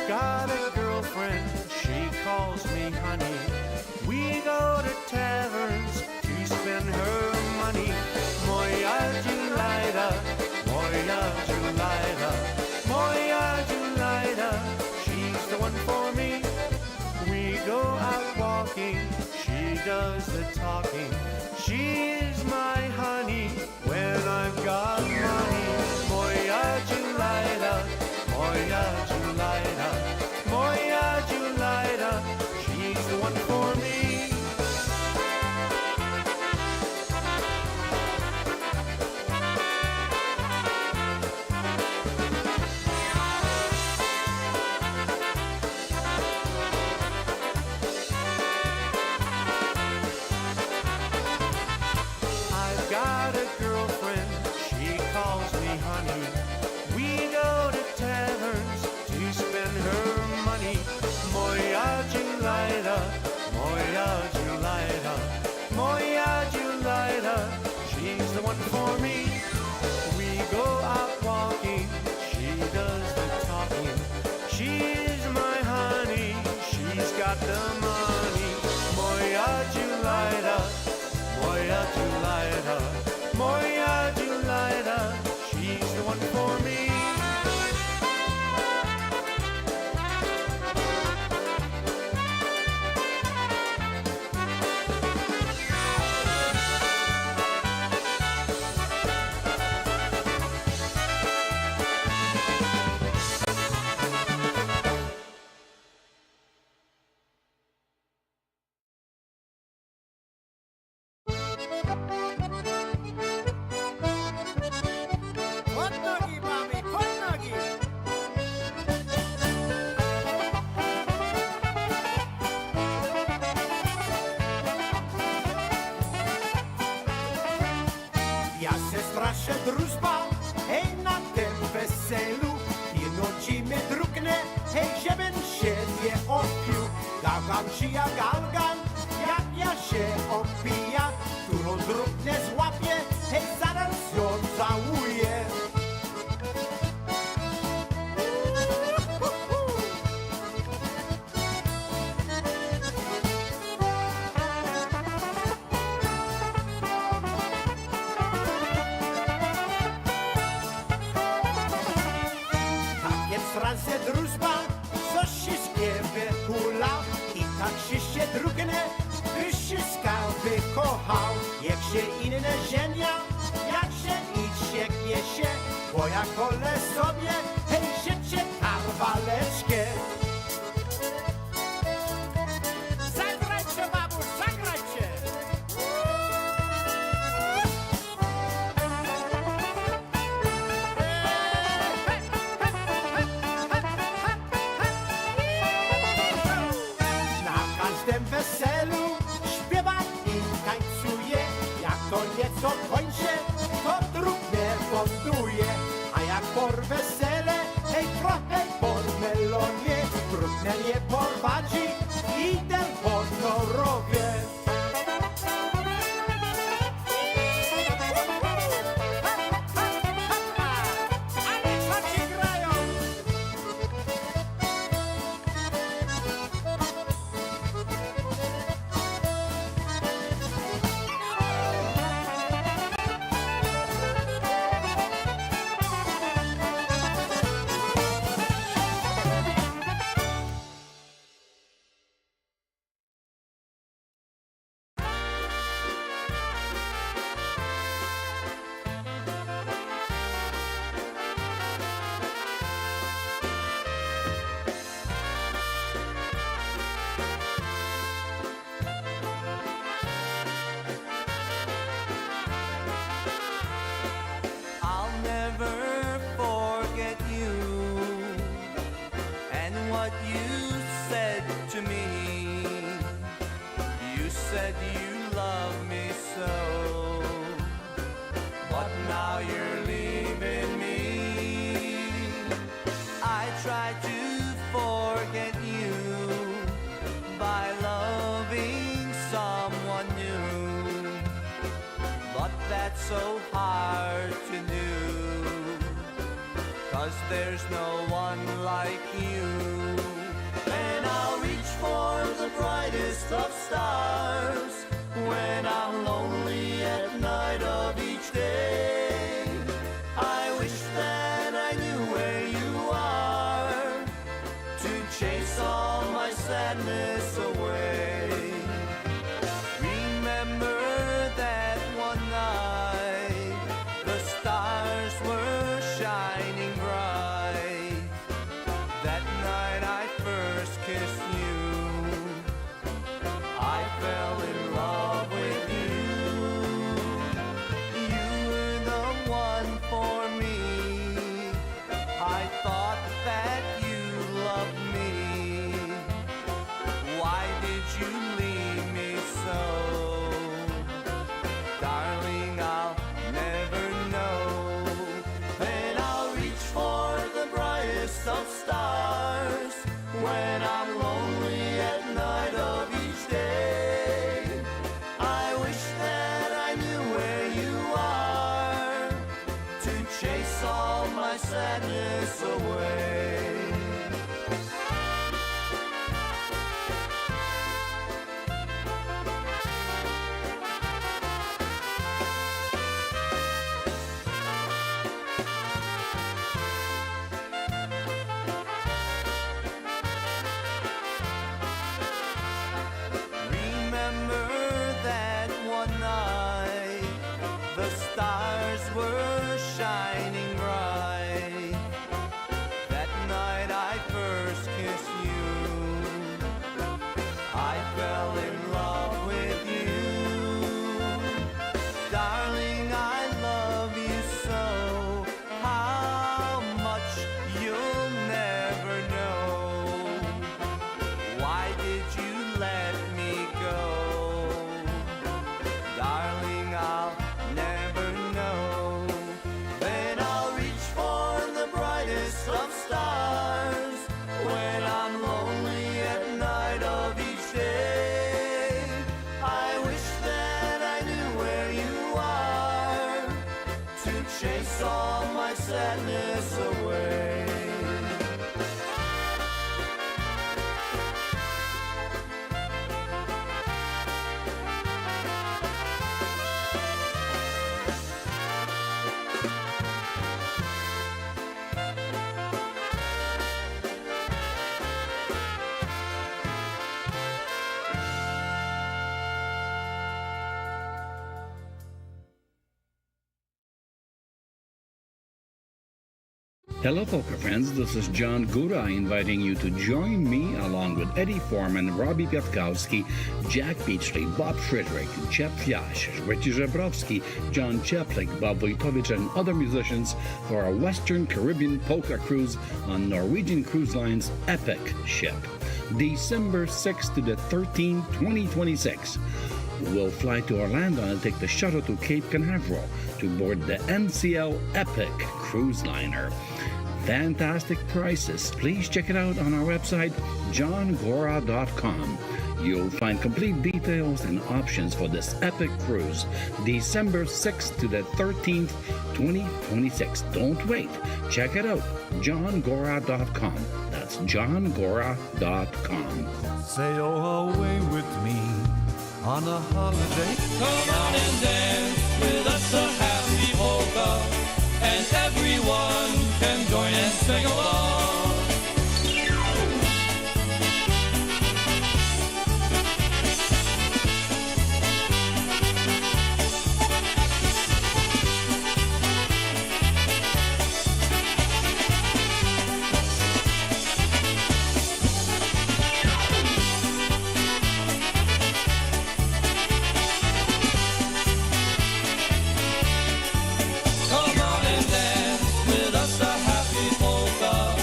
got a girlfriend, she calls me honey. We go to taverns to spend her money. Moja Julida, Moja Julida, Moja Julida, she's the one for me. We go out walking, she does the talking. She is my honey when I've got money. Moja Julida, Moja Julida, Moja Julida, she's the one for me. I've got a girlfriend, she calls me honey. We go to taverns to spend her money. Moja Julida, Moja Julida, Moja Julida, she's the one for me. We go out walking, she does the talking. She's my honey, she's got the money. Moja Julida, Moja Julida, Moja Julida, she's the one for me. Pod nogi, mami, pod nogi! Ja se straszę drużba, hej na tym weselu. Nie nudzi mnie druknie, hej żebym się nie opił. Gałgan czy ja galgan, jak ja się opija. Którą druknie złapię, hej zaraz ją całuję. Takie w razie drużba, coś się śpiewy hula. I tak się drugnie, gdyż się skarby kochał. Jak się inne ziemia, jak się idź się gniesie. Bo ja kole sobie, hej życie karwaleczkie. Zagrajcie, babusz, zagrajcie! Na każdym weselu śpiewa i tańcuje. Jak to nieco kończy, to drugnie wątuje. A jak por wesele, hej trochę por melonie. Drugnie nie porwadzi, idę po norowie. Ale co ci grają? I'll never forget you and what you said to me. You said you love me so, but now you're leaving me. I try to forget you by loving someone new, but that's so hard to do, 'cause there's no one like you. chase all my sadness away. Remember that one night the stars were shining bright. That night I first kissed you. I fell in love with you. You were the one for me. I thought that you loved me. Why did you leave me so? Darling, I'll never know. And I'll reach for the brightest of stars when I'm lonely at night of each day. I wish that I knew where you are to chase all my sadness away. Remember that one night the stars were shining bright. That night I first kissed you. I fell in love with you. Darling, I love you so. How much you'll never know. Why did you let me go? Darling, I'll never know. Then I'll reach for the brightest of stars when I'm lonely at night of each day. I wish that I knew where you are to chase all my sadness away. Hello, poker friends. This is John Gura inviting you to join me along with Eddie Foreman, Robbie Piotrkowski, Jack Beachley, Bob Frederick, Chet Flash, Richie Żebrowski, John Cheplik, Bob Wojtowicz, and other musicians for a Western Caribbean polka cruise on Norwegian Cruise Line's Epic ship. December 6th to the 13th, 2026. We'll fly to Orlando and take the shuttle to Cape Canaveral to board the NCL Epic cruise liner. Fantastic prices. Please check it out on our website, johngora.com. You'll find complete details and options for this epic cruise, December 6th to the 13th, 2026. Don't wait. Check it out, johngora.com. That's johngora.com. Sail away with me on a holiday. Come on and dance with us a happy polka, and everyone can join and sing along. Come on and dance with us a happy polka,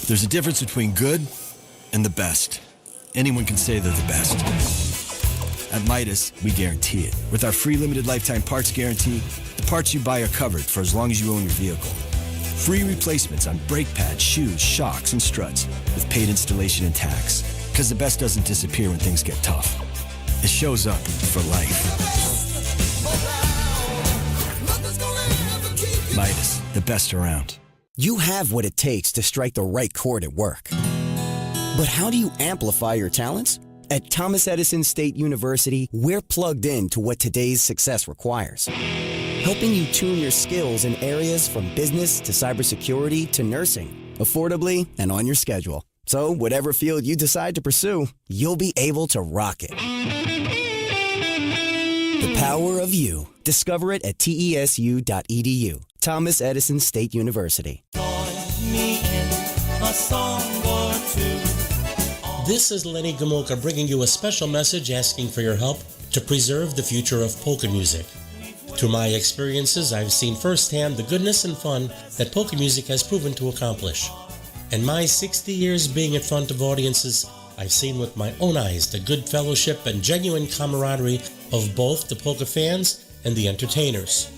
There's a difference between good and the best. Anyone can say they're the best. At Midas, we guarantee it. With our free limited lifetime parts guarantee, the parts you buy are covered for as long as you own your vehicle. Free replacements on brake pads, shoes, shocks, and struts with paid installation and tax. Because the best doesn't disappear when things get tough. It shows up for life. Midas, the best around. You have what it takes to strike the right chord at work. But how do you amplify your talents? At Thomas Edison State University, we're plugged in to what today's success requires. Helping you tune your skills in areas from business to cybersecurity to nursing, affordably and on your schedule. So whatever field you decide to pursue, you'll be able to rock it. The power of you. Discover it at tesu.edu. Thomas Edison State University. Join me in a song or two. This is Lenny Gomulka bringing you a special message asking for your help to preserve the future of polka music. Through my experiences, I've seen firsthand the goodness and fun that polka music has proven to accomplish. In my 60 years being in front of audiences, I've seen with my own eyes the good fellowship and genuine camaraderie of both the polka fans and the entertainers.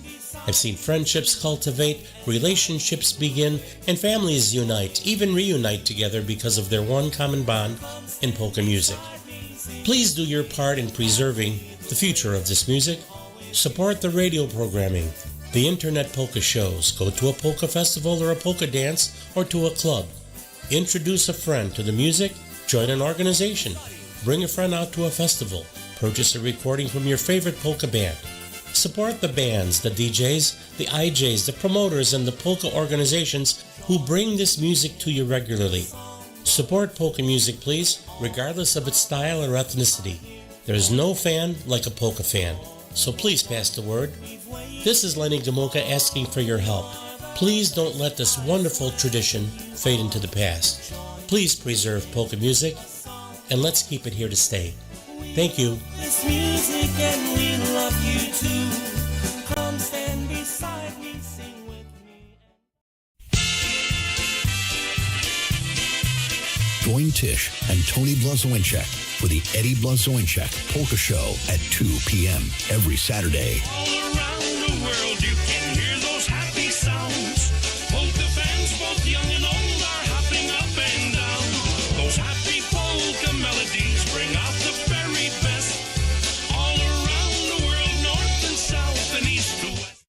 I've seen friendships cultivate, relationships begin, and families unite, even reunite together because of their one common bond in polka music. Please do your part in preserving the future of this music. Support the radio programming, the internet polka shows, go to a polka festival or a polka dance, or to a club. Introduce a friend to the music, join an organization, bring a friend out to a festival, purchase a recording from your favorite polka band. Support the bands, the DJs, the IJs, the promoters, and the polka organizations who bring this music to you regularly. Support polka music, please, regardless of its style or ethnicity. There's no fan like a polka fan, so please pass the word. This is Lenny Gomulka asking for your help. Please don't let this wonderful tradition fade into the past. Please preserve polka music, and let's keep it here to stay. Thank you. This music and we love you too. Come stand beside me, sing with me. Join Tish and Tony Blazowicz for the Eddie Blazowicz Polka Show at 2 p.m. every Saturday. All around the world you can hear those happy sounds. Polka fans, both young and old, are hopping up and down. Those happy polka melodies bring out the very best. All around the world, north and south and east to west.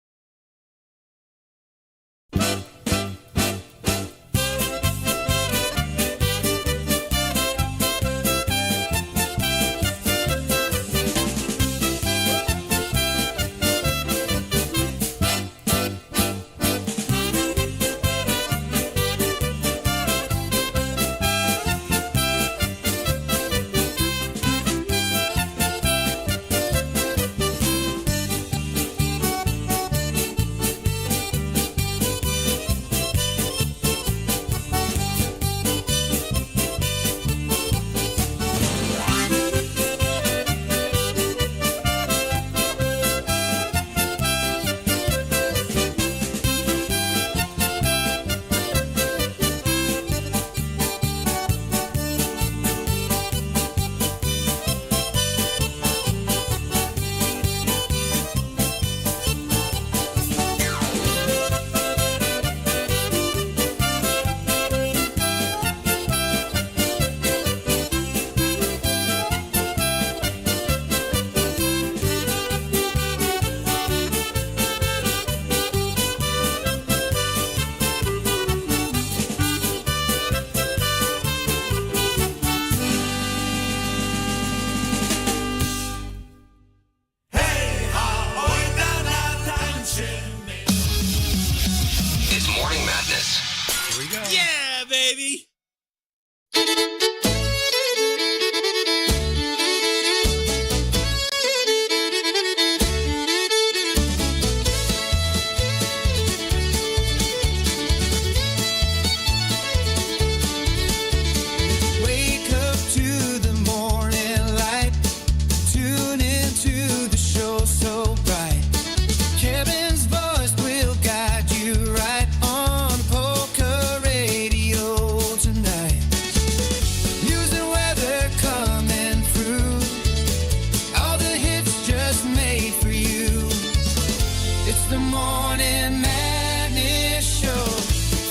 the Morning Madness Show.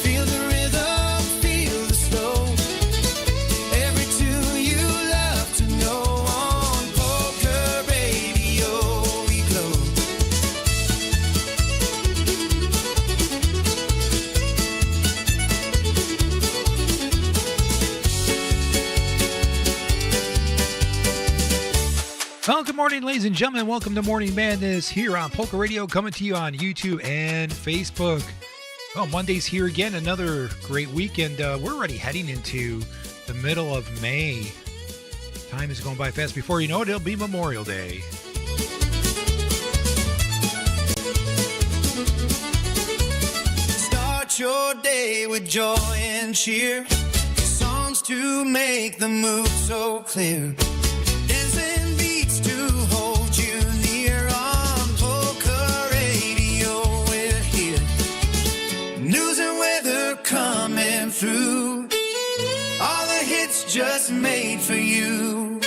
Feel the rhythm, feel the slow. Every tune you love to know on Polka Radio we glow. Well, good morning, ladies and gentlemen. Welcome to Morning Madness here on Polka Radio, coming to you on YouTube and Facebook. Well, Monday's here again, another great weekend. We're already heading into the middle of May. Time is going by fast. Before you know it, it'll be Memorial Day. Start your day with joy and cheer. Songs to make the mood so clear. Dancing beats to hold you near on Polka Radio. We're here. News and weather coming through. All the hits just made for you.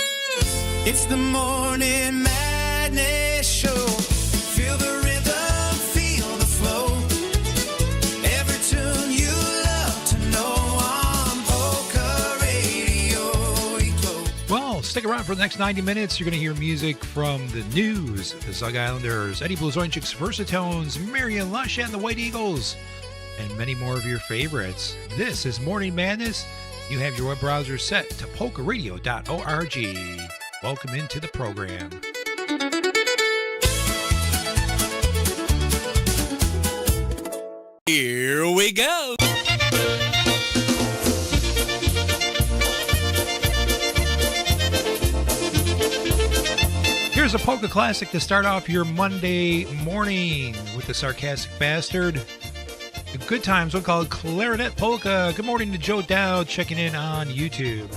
It's the Morning Madness Show. Feel the rhythm, feel the flow. Every tune you love to know on Polka Radio we glow. Well, stick around for the next 90 minutes. You're going to hear music from the News, the Zug Islanders, Eddie Blazonczyk's Versatones, Marion Lush and the White Eagles, and many more of your favorites. This is Morning Madness. You have your web browser set to polkaradio.org. Welcome into the program. Here we go. Here's a polka classic to start off your Monday morning with the Sarcastic Bastard. The Good Times, we'll call it Clarinet Polka. Good morning to Joe Dowd checking in on YouTube.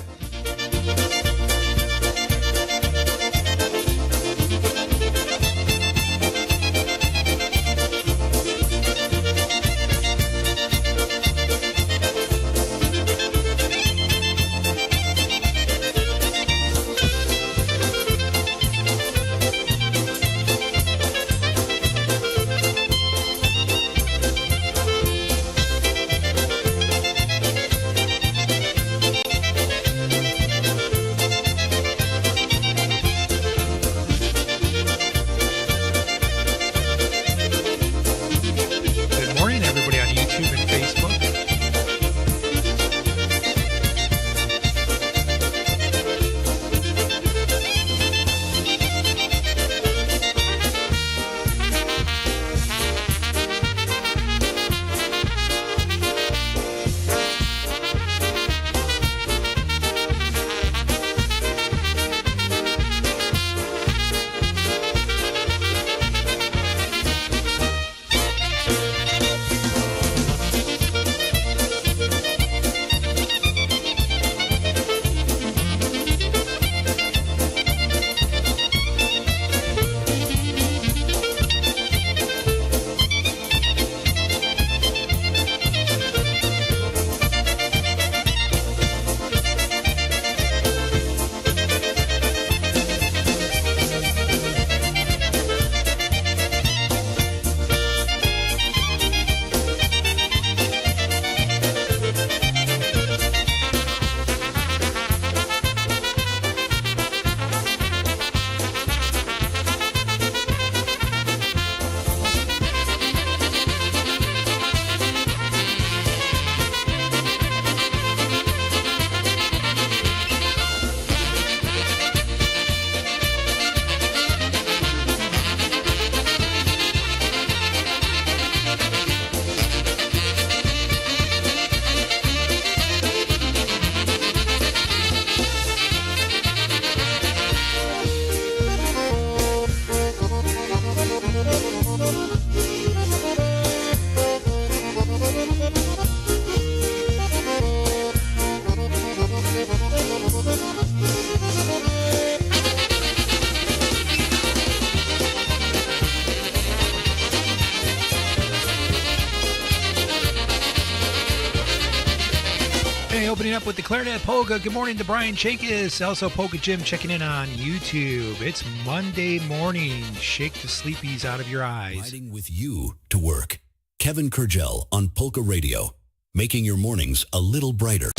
right, opening up with the Clarinet Polka. Good morning to Brian Chakis. Also, Polka Jim checking in on YouTube. It's Monday morning. Shake the sleepies out of your eyes. Riding with you to work. Kevin Kurdziel on Polka Radio, making your mornings a little brighter.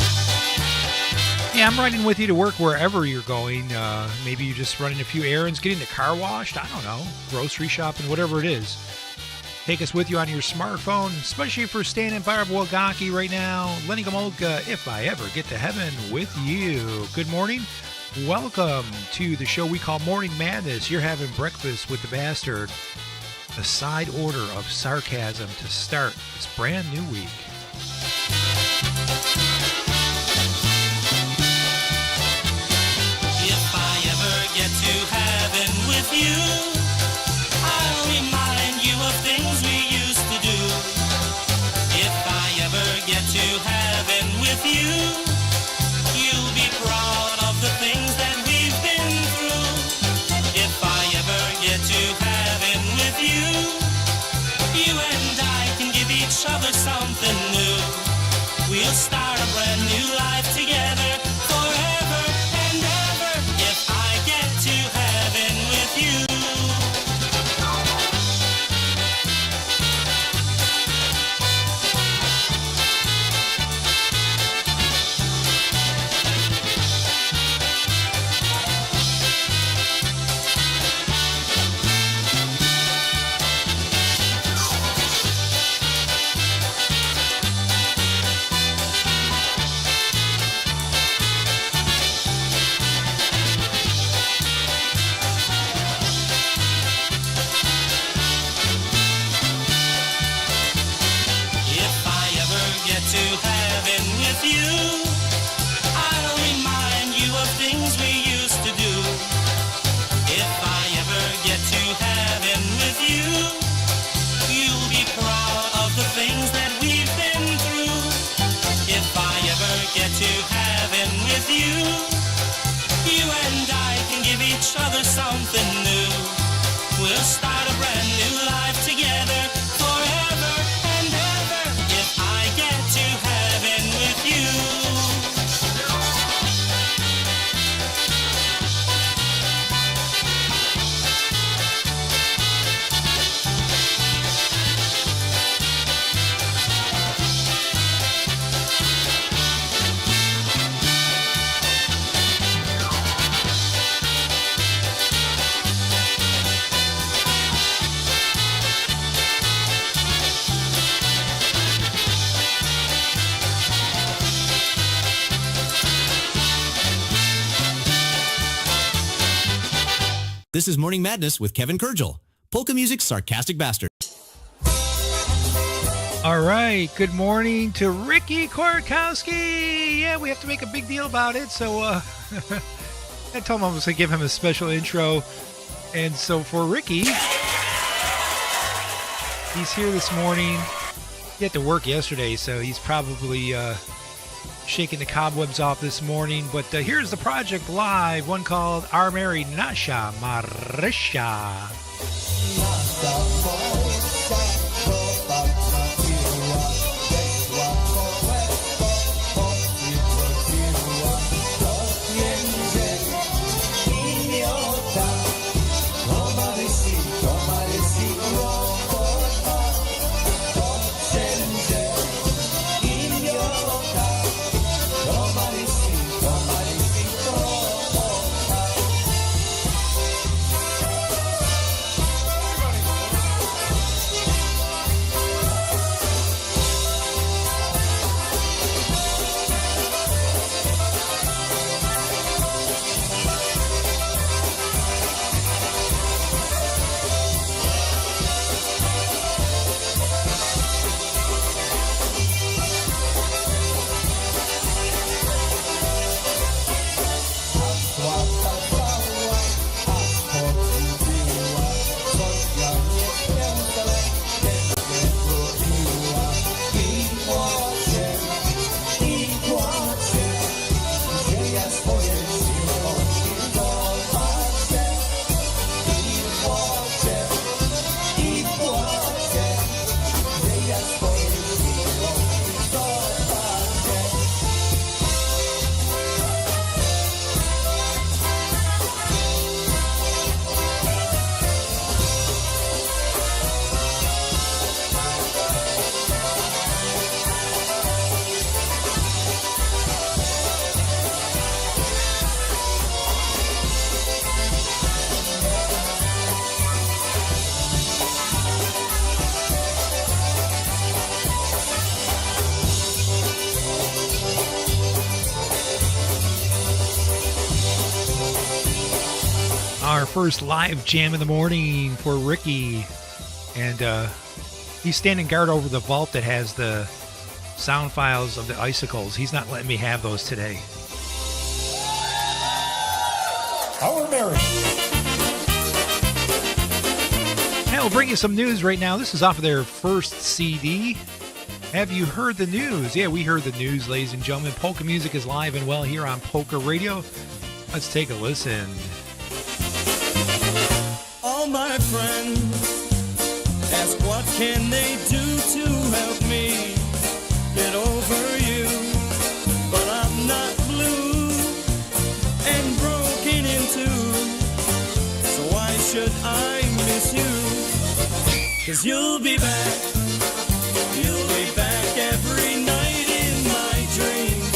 Yeah, I'm riding with you to work wherever you're going. Maybe you're just running a few errands, getting the car washed. I don't know, grocery shopping, whatever it is. Take us with you on your smartphone, especially if we're staying in Barb Wagaki right now. Lenny Gomolka, If I Ever Get to Heaven with You. Good morning. Welcome to the show we call Morning Madness. You're having breakfast with the bastard. A side order of sarcasm to start this brand new week. If I ever get to heaven with you, I'll remind you of things we used to do. If I ever get to heaven with you, you'll be proud of the things that we've been through. If I ever get to heaven with you, you and I can give each other something new. We'll start a brand new life together forever and ever. If I get to heaven with you. Something new. We'll start a brand new life together forever and ever. If I get to heaven with you. This is Morning Madness with Kevin Kurdziel, Polka Music's sarcastic bastard. All right, good morning to Ricky Korkowski. Yeah, we have to make a big deal about it, so I told him I was going to give him a special intro. And so for Ricky, he's here this morning. He had to work yesterday, so he's probably shaking the cobwebs off this morning. But here's the project live, one called Our Mary Nasha Marisha. first live jam in the morning for Ricky. And he's standing guard over the vault that has the sound files of the Icicles. He's not letting me have those today. Our marriage. Now we'll bring you some news right now. This is off of their first CD. Have you heard the news? Yeah, we heard the news, ladies and gentlemen. Polka music is live and well here on Polka Radio. Let's take a listen. All my friends ask what can they do to help me get over you, but I'm not blue and broken in two, so why should I miss you? 'Cause you'll be back every night in my dreams,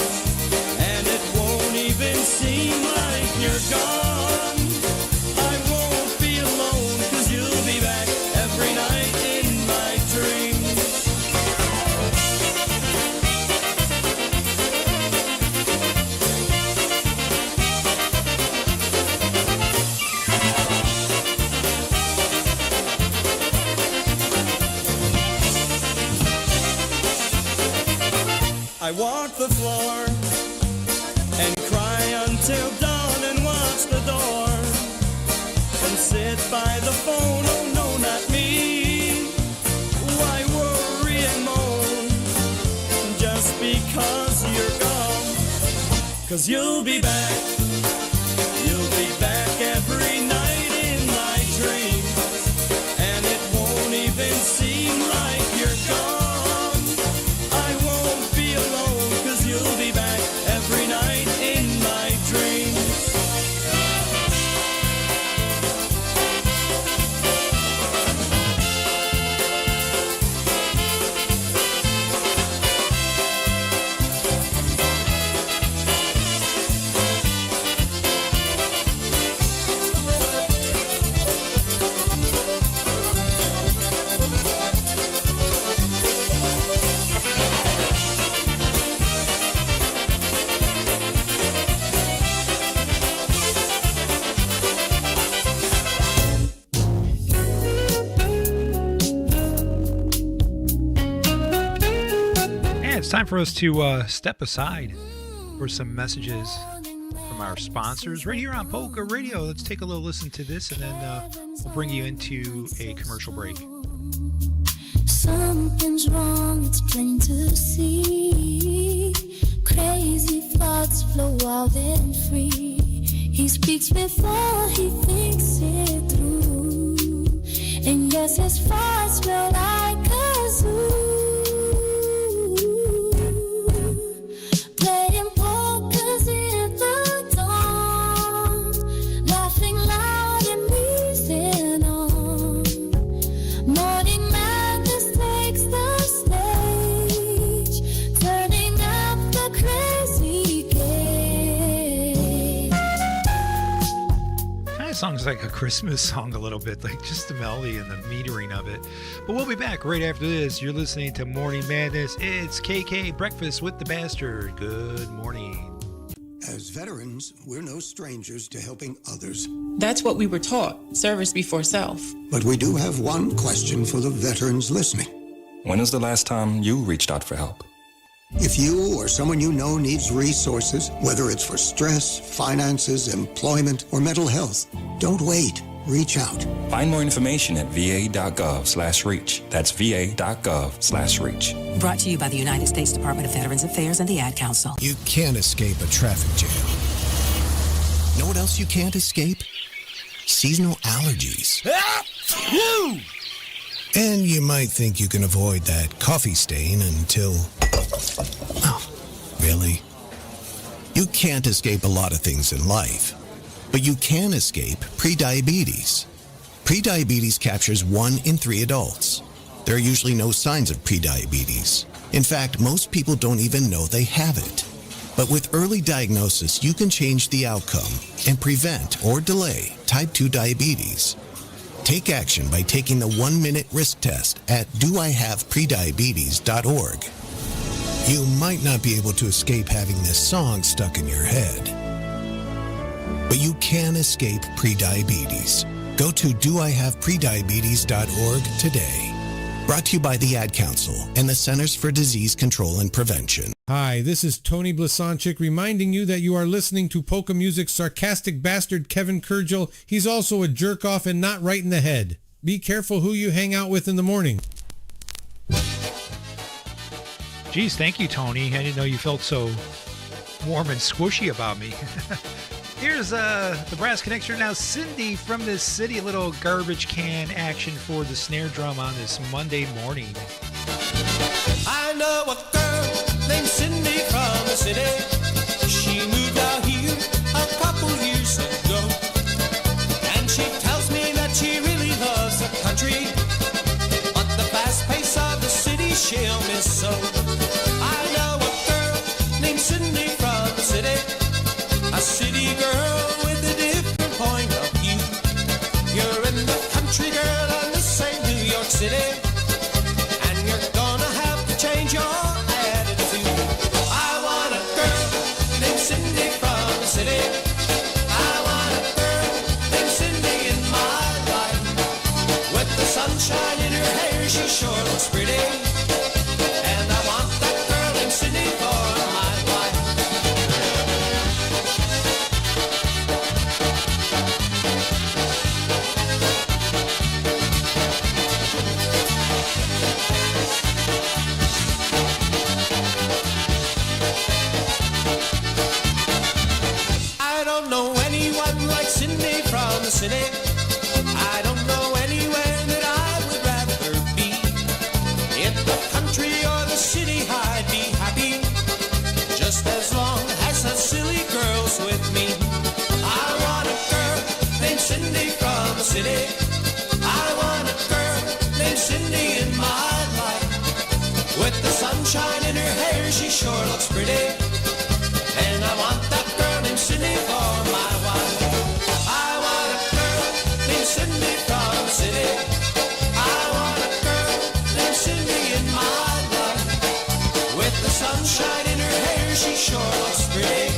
and it won't even seem like you're gone. I won't be alone, 'cause you'll be back every night in my dreams. I walk the floor and cry until dawn and watch the door and sit by the phone. Oh no, not me. Why worry and moan just because you're gone? 'Cause you'll be back every night in my dreams, and it won't even seem like you're gone. I won't be alone, 'cause you'll be back every night in my dreams. It's time for us to step aside for some messages from our sponsors right here on Polka Radio. Let's take a little listen to this, and then we'll bring you into a commercial break. Something's wrong, it's plain to see. Crazy thoughts flow wild and free. He speaks before he thinks it through. And yes, his thoughts smell like a zoo. Playing polkas in the dawn, laughing loud and easing on. Morning madness takes the stage, turning up the crazy game. Kind of sounds like a Christmas song a little bit, like just the melody and the metering of it. But we'll be back right after this. You're listening to Morning Madness. It's KK Breakfast with the Bastard. Good morning. As veterans, we're no strangers to helping others. That's what we were taught, service before self. But we do have one question for the veterans listening. When was the last time you reached out for help? If you or someone you know needs resources, whether it's for stress, finances, employment, or mental health, don't wait. Reach out. Find more information at va.gov/reach. That's va.gov/reach. Brought to you by the United States Department of Veterans Affairs and the Ad Council. You can't escape a traffic jam. Know what else you can't escape? Seasonal allergies. And you might think you can avoid that coffee stain until... Oh, really? You can't escape a lot of things in life, but you can escape prediabetes. Prediabetes captures 1 in 3 adults. There are usually no signs of prediabetes. In fact, most people don't even know they have it. But with early diagnosis, you can change the outcome and prevent or delay type 2 diabetes. Take action by taking the 1-minute risk test at doihaveprediabetes.org. You might not be able to escape having this song stuck in your head. But you can escape prediabetes. Go to doihaveprediabetes.org today. Brought to you by the Ad Council and the Centers for Disease Control and Prevention. Hi, this is Tony Blasanchik reminding you that you are listening to polka music's sarcastic bastard Kevin Kurdziel. He's also a jerk-off and not right in the head. Be careful who you hang out with in the morning. Geez, thank you, Tony. I didn't know you felt so warm and squishy about me. Here's the Brass Connection now. Cindy from this city, a little garbage can action for the snare drum on this Monday morning. I know a girl named Cindy from the city. She moved out here a couple years ago. And she tells me that she really loves the country, but the fast pace of the city she'll miss so. I know a girl named Cindy from the city, a city girl with a different point of view. You're in the country, girl, and this ain't New York City, and you're gonna have to change your attitude. I want a girl named Cindy from the city. I want a girl named Cindy in my life. With the sunshine in her hair, she sure looks pretty. And I want that girl named Cindy for my wife. I don't know anyone like Cindy from the city. I don't know anywhere that I would rather be. In the country or the city, I'd be happy, just as long as the silly girl's with me. I want a girl named Cindy from the city. I want a girl named Cindy in my life. With the sunshine in her hair, she sure looks pretty. And I want that girl named Cindy for my wife. I want a girl named Cindy from the city. I want a girl named Cindy in my life. With the sunshine in her hair, she sure looks pretty.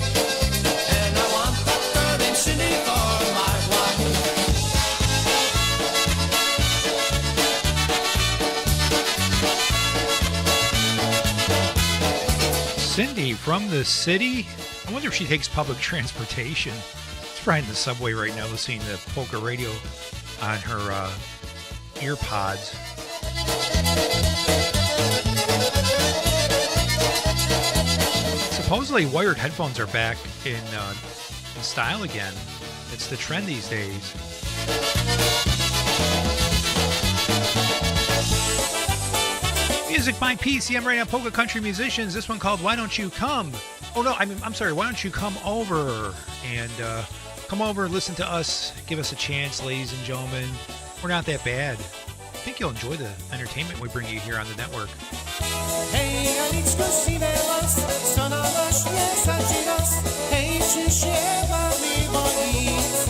And I want that girl named Cindy for my wife. Cindy from the city. I wonder if she takes public transportation. She's probably in the subway right now listening to polka radio on her ear pods. Supposedly wired headphones are back in style again. It's the trend these days. Music by PCM right now, polka country musicians. This one called Why Don't You Come? Oh no, I'm sorry, Why Don't You Come Over? And come over and listen to us. Give us a chance, ladies and gentlemen. We're not that bad. I think you'll enjoy the entertainment we bring you here on the network. Hej, Alicko, siwe los, co na właśnie sadzi los. Hej, przysiewa mi boisz,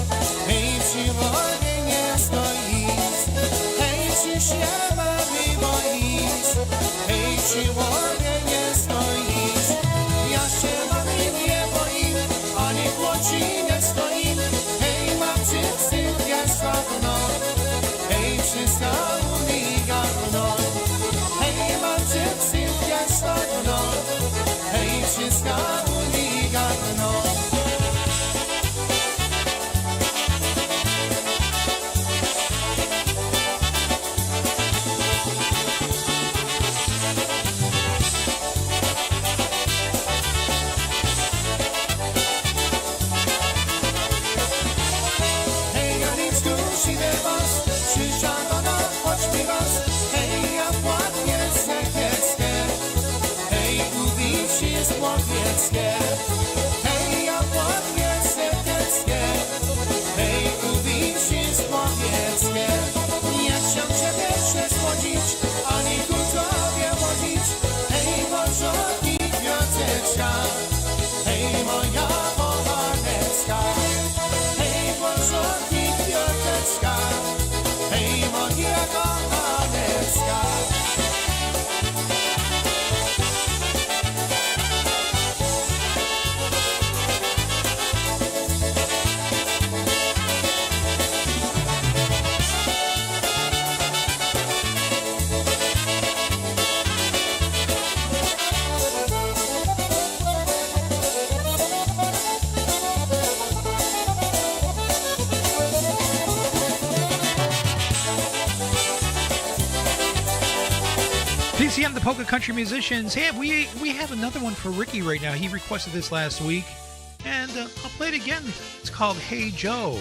hej, przywodzie nie stoisz. Hej, przysiewa mi boisz, hej, przywodzie nie stoisz. Ja się wami nie boję, ani w oczy nie stoję. Hej, matcy, syn, ja sławno, hej, wszystko umiga mną. Hej, matcy, syn, ja sławno, hej, wszystko umiga mną. CM, the Polka Country Musicians. Hey, we have another one for Ricky right now. He requested this last week, and I'll play it again. It's called Hey Joe.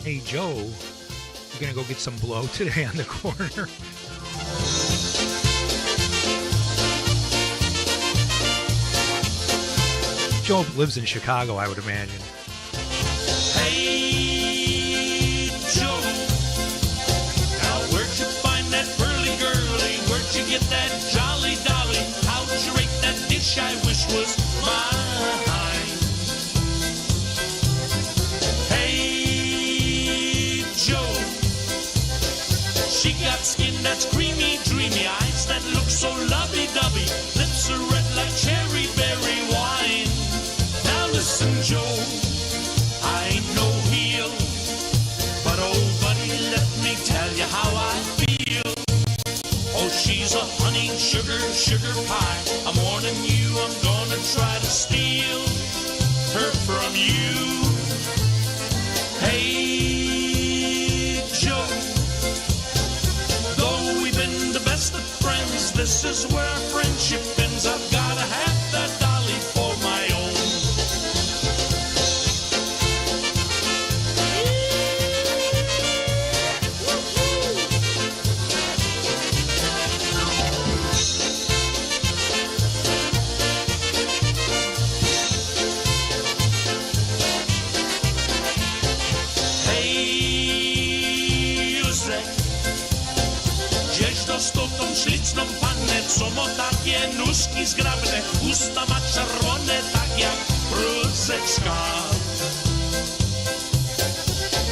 Hey Joe, you're going to go get some blow today on the corner. Joe lives in Chicago, I would imagine. Hey, Joe, now where'd you find that pearly girlie? Where'd you get that jolly dolly? How'd you rate that dish I wish was mine? Hey, Joe, she got skin that's creamy, dreamy, eyes that look so lovey-dovey, lips are red like cherry berry wine. Now listen, Joe, I ain't no heel, but oh, buddy, let me tell you how I feel. Oh, she's a honey, sugar, sugar pie. I'm warning you, I'm gonna try to steal her from you. Hey, Joe, though we've been the best of friends, this is where our friendship ends. I've gotta have that dolly for my own. Z tą śliczną pannę, co ma takie nóżki zgrabne, usta ma czerwone, tak jak różeczka.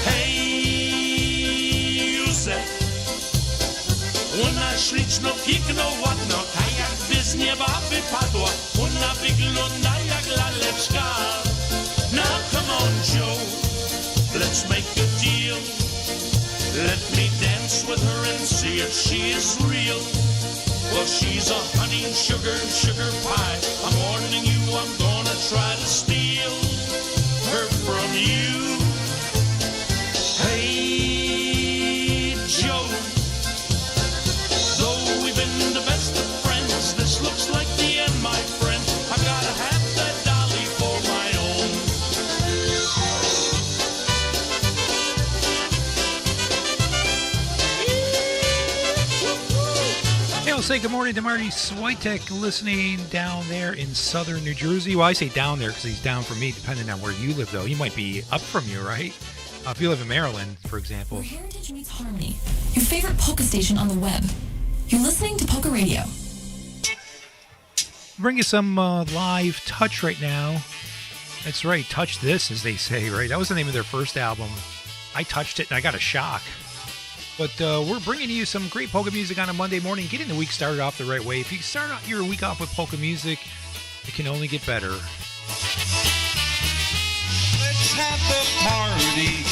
Hej, Józef, ona śliczno, piękno, ładno, tak jakby z nieba wypadła, ona wygląda jak laleczka. Now come on, Joe, let's make a deal. Let me dance with her and see if she is real. Well, she's a honey and sugar, sugar pie. I'm warning you, I'm gonna try to steal her from you. Hey, Joe, though we've been the best of friends, this looks like the end, my friend. I gotta have that dolly for my own. I'll say good morning to Marty Switek listening down there in southern New Jersey. Well, I say down there because he's down from me, depending on where you live, though. He might be up from you, right? If you live in Maryland, for example. Where heritage meets harmony. Your favorite polka station on the web. You're listening to Polka Radio. Bring you some live Touch right now. That's right, Touch This, as they say, right? That was the name of their first album. I touched it and I got a shock. But we're bringing you some great polka music on a Monday morning, getting the week started off the right way. If you start out your week off with polka music, it can only get better. Let's have the party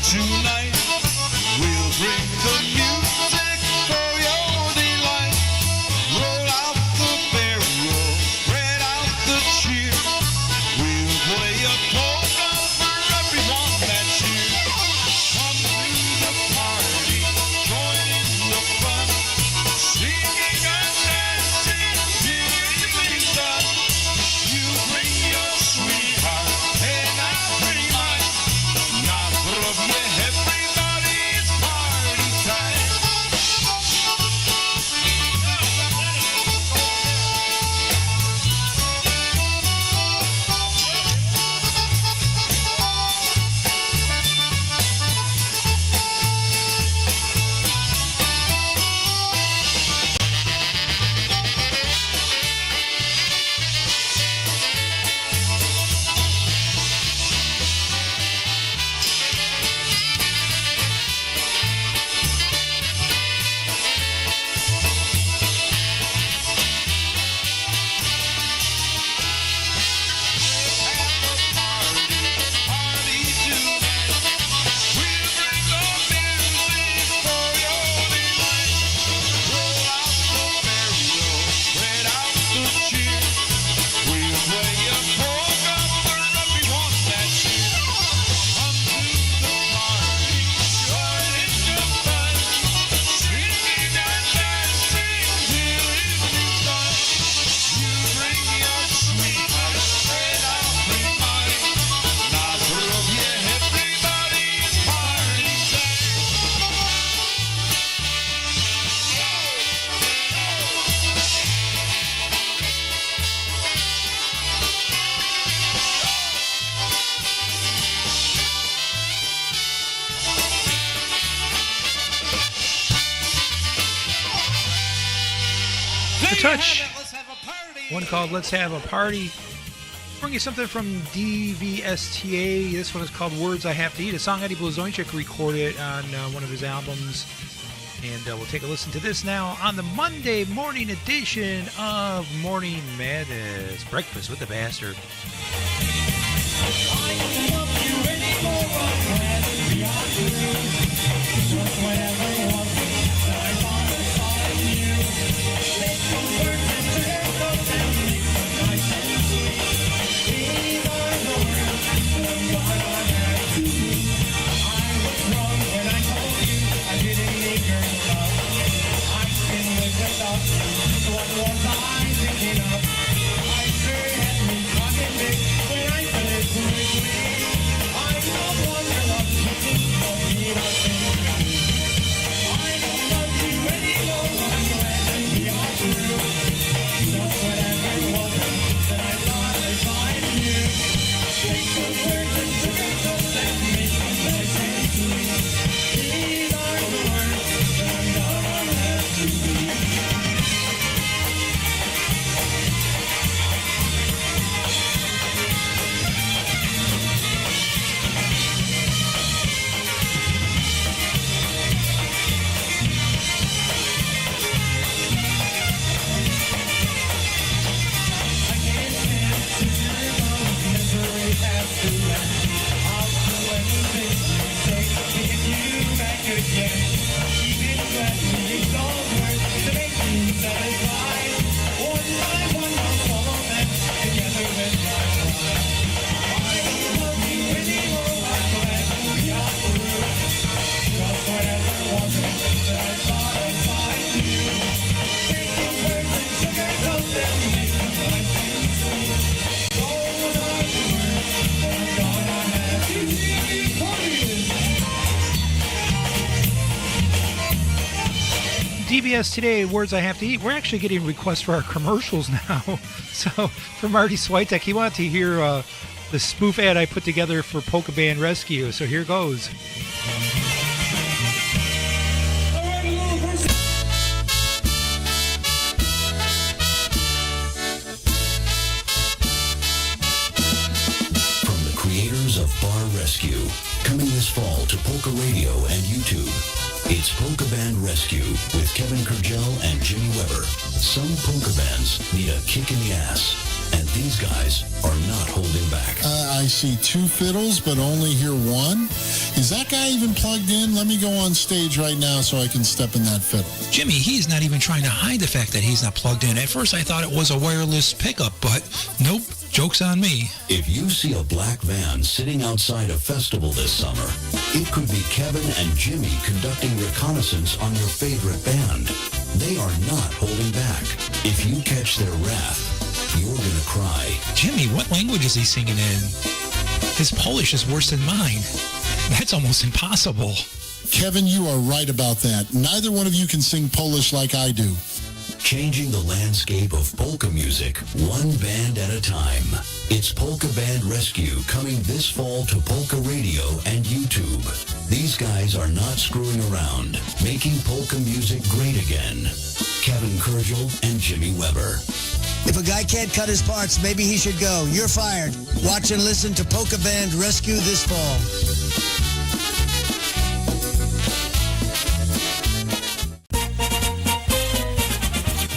tonight. We'll bring the music for your delight. Roll out the barrel, spread out the cheer. We'll play a polka for everyone that's here. Come to the party, join in the fun, singing and dancing till evening's done. You bring your sweetheart and I'll bring mine. Now, everybody, it's party time. The Touch. One called Let's Have a Party. Bring you something from DVSTA. This one is called Words I Have to Eat, a song Eddie Blazonczyk recorded on one of his albums. And we'll take a listen to this now on the Monday morning edition of Morning Madness. Breakfast with the Bastard. DBS Today, Words I Have to Eat. We're actually getting requests for our commercials now. So, from Marty Switek, he wanted to hear the spoof ad I put together for Polka Band Rescue. So here goes. From the creators of Bar Rescue, coming this fall to Polka Radio and YouTube, it's Polka Band Rescue with Kevin Kurdziel and Jimmy Weber. Some polka bands need a kick in the ass, and these guys are not holding back. I see two fiddles, but only hear one. Is that guy even plugged in? Let me go on stage right now so I can step in that fiddle. Jimmy, he's not even trying to hide the fact that he's not plugged in. At first, I thought it was a wireless pickup, but nope. Joke's on me. If you see a black van sitting outside a festival this summer, it could be Kevin and Jimmy conducting reconnaissance on your favorite band. They are not holding back. If you catch their wrath, you're gonna cry. Jimmy, what language is he singing in? His Polish is worse than mine. That's almost impossible. Kevin, you are right about that. Neither one of you can sing Polish like I do. Changing the landscape of polka music, one band at a time. It's Polka Band Rescue coming this fall to Polka Radio and YouTube. These guys are not screwing around, making polka music great again. Kevin Kurdziel and Jimmy Weber. If a guy can't cut his parts, maybe he should go. You're fired. Watch and listen to Polka Band Rescue this fall.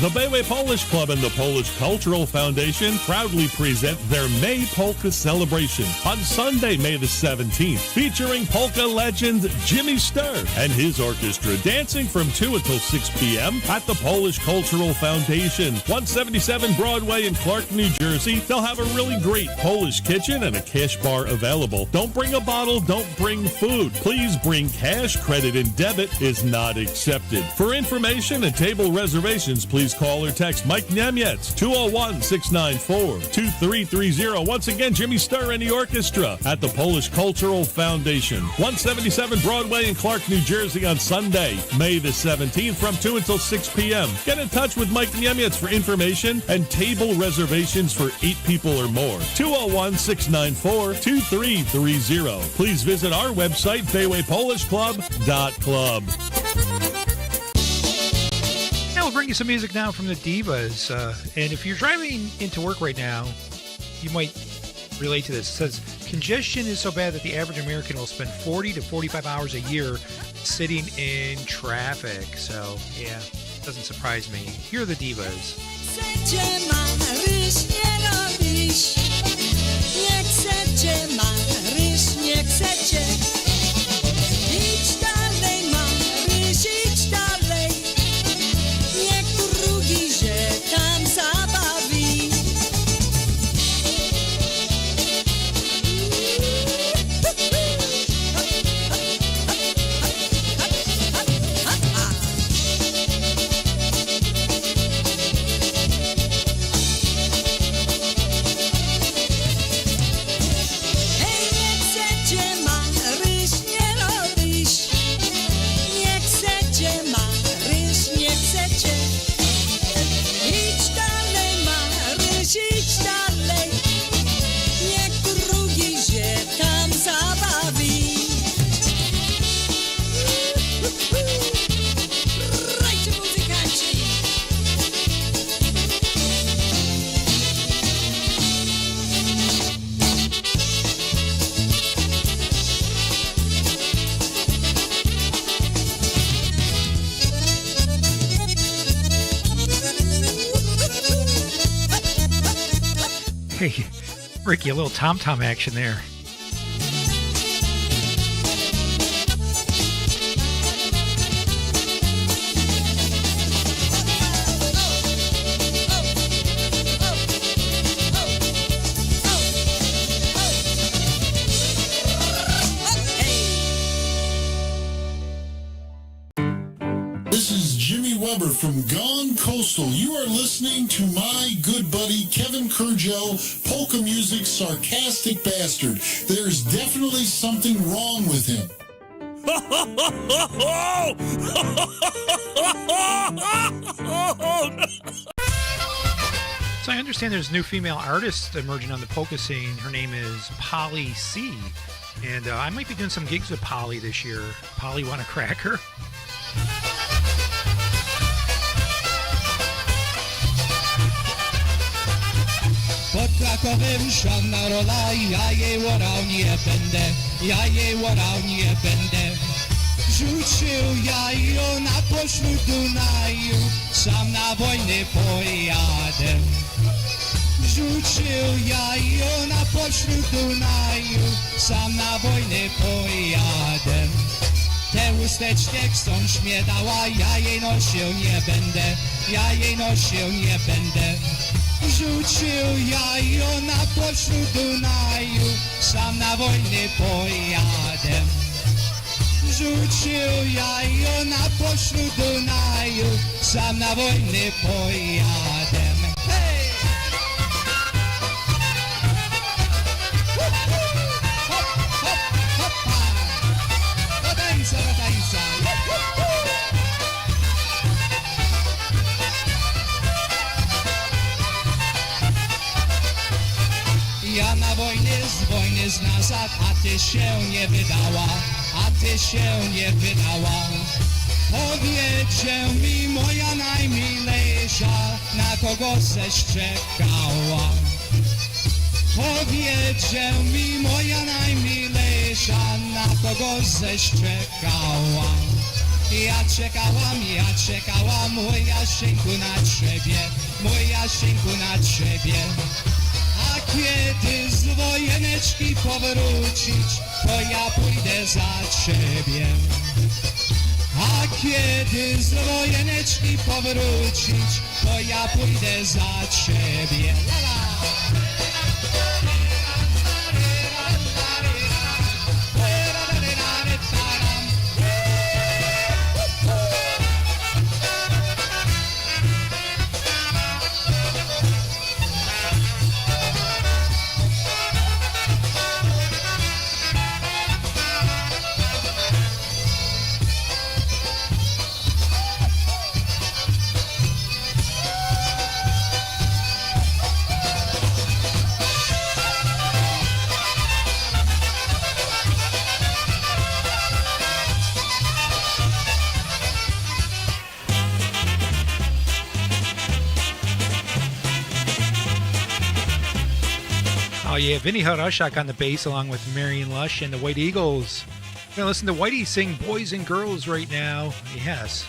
The Bayway Polish Club and the Polish Cultural Foundation proudly present their May Polka celebration on Sunday, May the 17th, featuring polka legend Jimmy Sturr and his orchestra dancing from 2 until 6 p.m. at the Polish Cultural Foundation, 177 Broadway in Clark, New Jersey. They'll have a really great Polish kitchen and a cash bar available. Don't bring a bottle, don't bring food. Please bring cash. Credit and debit is not accepted. For information and table reservations, please call or text Mike Nemyetz, 201-694-2330. Once again, Jimmy Sturr and the orchestra at the Polish Cultural Foundation, 177 Broadway in Clark, New Jersey on Sunday, May the 17th from 2 until 6 p.m. Get in touch with Mike Nemyetz for information and table reservations for 8 people or more. 201-694-2330. Please visit our website, baywaypolishclub.club. We'll bring you some music now from the Divas. And if you're driving into work right now, you might relate to this. It says, congestion is so bad that the average American will spend 40 to 45 hours a year sitting in traffic. So, yeah, doesn't surprise me. Here are the Divas. Chcecie Maryś, nie robisz. Nie chcecie Maryś, nie chcecie. Idź dalej Maryś, idź dalej. Niech drugi się tam zabawi. Hey, Ricky, a little tom-tom action there. This is Jimmy Weber from Gone Coastal. You are listening to my good buddy Kevin Kurdziel, polka music sarcastic bastard. There's definitely something wrong with him. So I understand there's a new female artist emerging on the polka scene. Her name is Polly C. And I might be doing some gigs with Polly this year. Polly, want a cracker? Pod Krakowem żadna rola, ja jej łorał nie będę, ja jej łorał nie będę. Rzucił ja ją na pośród Dunaju, sam na wojnę pojadę. Rzucił ja ją na pośród Dunaju, sam na wojnę pojadę. Te chusteczki chcą śmiedała, ja jej nosił nie będę, ja jej nosił nie będę. Rzucił ja ją na pośród Dunaju, sam na wojnę pojadę. Rzucił ja ją na pośród Dunaju, sam na wojnę pojadę. Hej! Hop, hop, hopa! Do tańca, do tańca! Ja na wojnie z wojny z nazad, a ty się nie wydała, a ty się nie wydała. Powiedział mi moja najmilejsza, na kogo żeś czekała. Powiedział mi moja najmilejsza, na kogo żeś czekała. Ja czekałam, moja synku na ciebie, moja synku na ciebie. A kiedy z wojeneczki powrócić, to ja pójdę za ciebie. A kiedy z wojeneczki powrócić, to ja pójdę za ciebie. Oh yeah, Vinny Harashak on the bass along with Marion Lush and the White Eagles. We're going to listen to Whitey sing Boys and Girls right now. Yes.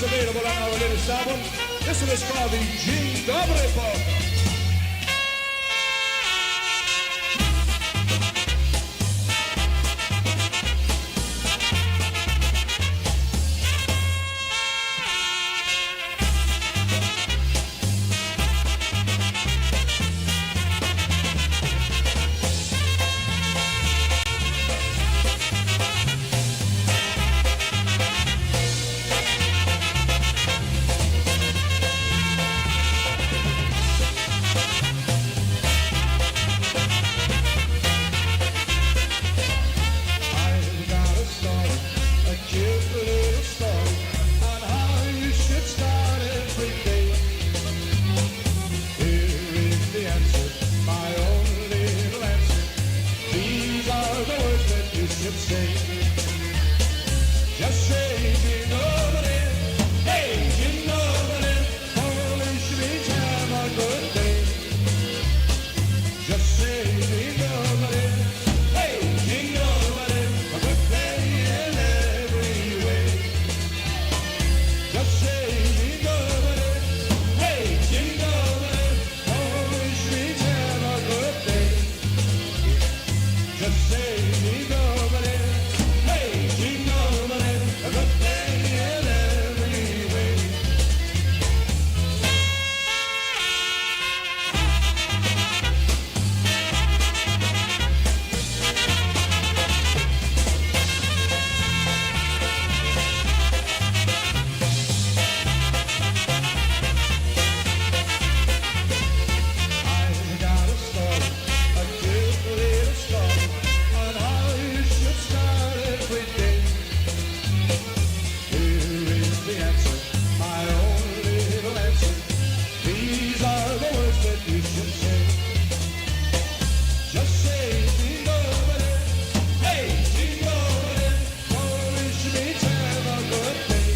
available on our latest album. This one is called the Dzień Dobry Polka. should say. Just say jingle bell, hey, jingle bell, Polish means have a good day. Just say jingle bell, hey, jingle bell, a good day in every way. Just say jingle bell, hey, jingle bell, Polish means have a good day. Just say jingle bell, hey, jingle bell, a good day in every way. I got a story, a cute little story, on how you should start every day. Here is the answer, my own little answer. These are the words that you should say. Just say jingle bell, hey, jingle bell, Polish means have a good day.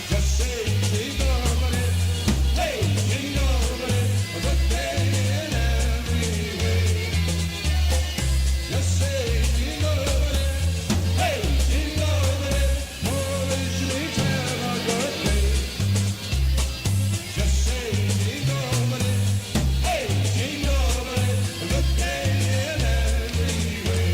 Just say jingle bell, hey, jingle bell, a good day in every way. Just say jingle bell, hey, jingle bell, Polish means have a good day. Just say jingle bell, hey, jingle bell, a good day in every way.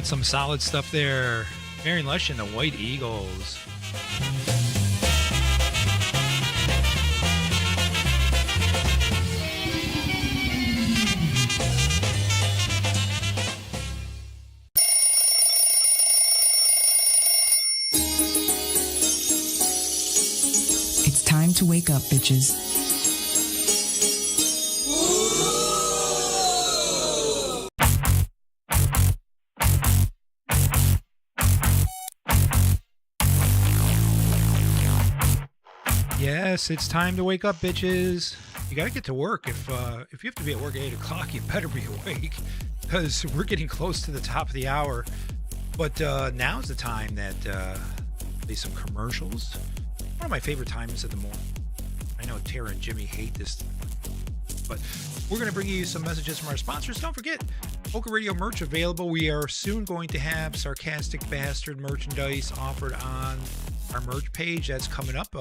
Some solid stuff there. Marion Lush and the White Eagles. It's time to wake up, bitches. Yes, it's time to wake up, bitches. You gotta get to work. If you have to be at work at 8 o'clock, you better be awake, because we're getting close to the top of the hour. But now's the time that there's some commercials. One of my favorite times of the morning. I know Tara and Jimmy hate this, but we're going to bring you some messages from our sponsors. Don't forget, Polka Radio merch available. We are soon going to have Sarcastic Bastard merchandise offered on our merch page. That's coming up.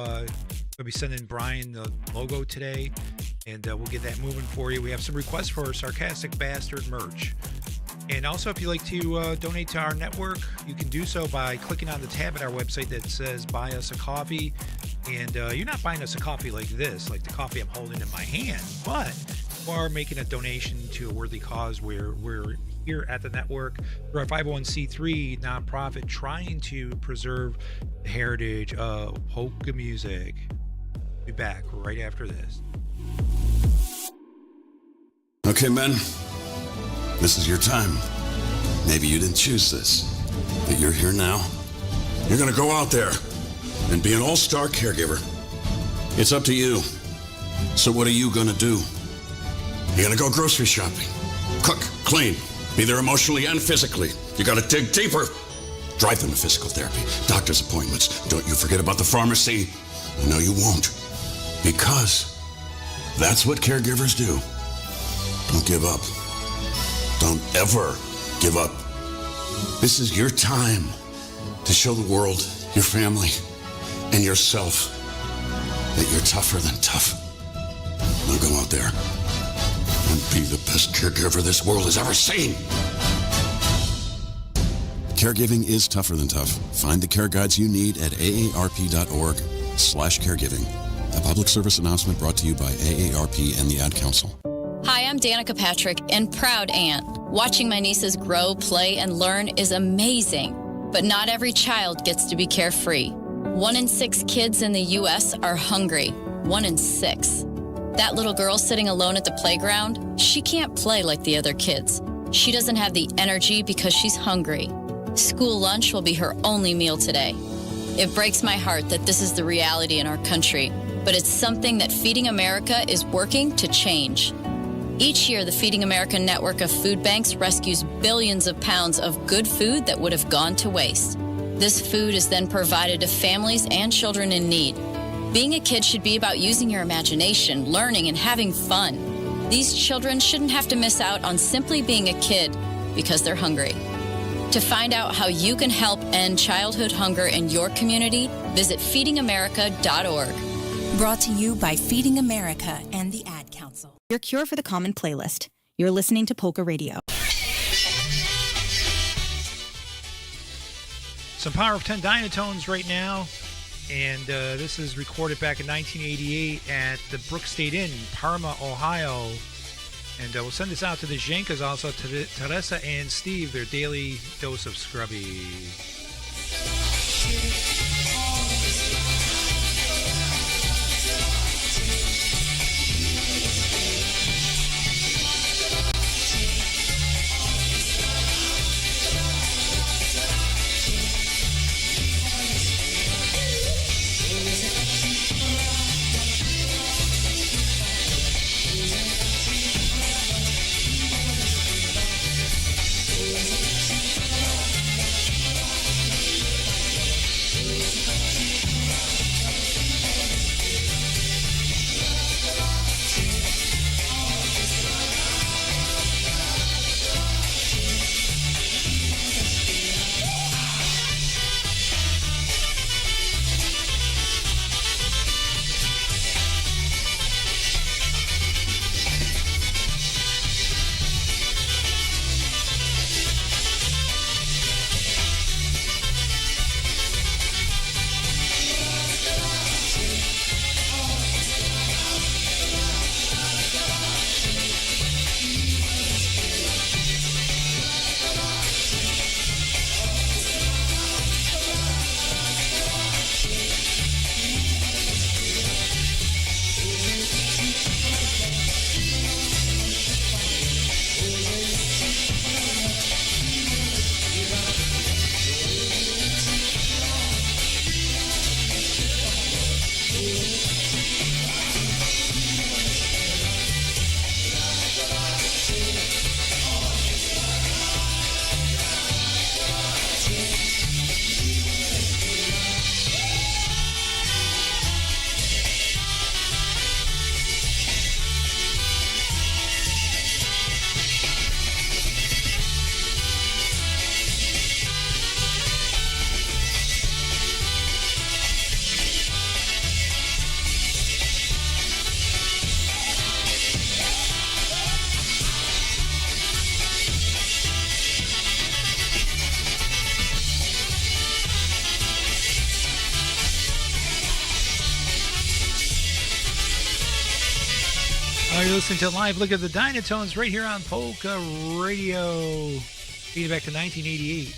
We'll be sending Brian the logo today, and we'll get that moving for you. We have some requests for Sarcastic Bastard merch. And also, if you'd like to donate to our network, you can do so by clicking on the tab at our website that says Buy Us a Coffee. And you're not buying us a coffee like this, like the coffee I'm holding in my hand, but you are making a donation to a worthy cause. We're here at the network. We're a 501c3 nonprofit trying to preserve the heritage of polka music. Be back right after this. Okay, men, this is your time. Maybe you didn't choose this, but you're here now. You're gonna go out there and be an all-star caregiver. It's up to you. So what are you gonna do? You're gonna go grocery shopping, cook, clean, be there emotionally and physically. You gotta dig deeper. Drive them to physical therapy, doctor's appointments. Don't you forget about the pharmacy. No, you won't. Because that's what caregivers do. Don't give up. Don't ever give up. This is your time to show the world, your family, and yourself that you're tougher than tough. Now go out there and be the best caregiver this world has ever seen. Caregiving is tougher than tough. Find the care guides you need at aarp.org/caregiving. A public service announcement brought to you by AARP and the Ad Council. Hi, I'm Danica Patrick and proud aunt. Watching my nieces grow, play, and learn is amazing. But not every child gets to be carefree. 1 in 6 kids in the U.S. are hungry. 1 in 6. That little girl sitting alone at the playground, she can't play like the other kids. She doesn't have the energy because she's hungry. School lunch will be her only meal today. It breaks my heart that this is the reality in our country, but it's something that Feeding America is working to change. Each year, the Feeding America network of food banks rescues billions of pounds of good food that would have gone to waste. This food is then provided to families and children in need. Being a kid should be about using your imagination, learning, and having fun. These children shouldn't have to miss out on simply being a kid because they're hungry. To find out how you can help end childhood hunger in your community, visit feedingamerica.org. Brought to you by Feeding America and the Ad Council. Your cure for the common playlist. You're listening to Polka Radio. Some Power of 10 Dynatones right now. And this is recorded back in 1988 at the Brook State Inn, Parma, Ohio. And we'll send this out to the Zhenkas, also to Teresa and Steve, their daily dose of Scrubby. You're listening to Live Look at the Dynatones right here on Polka Radio. Dating back to 1988.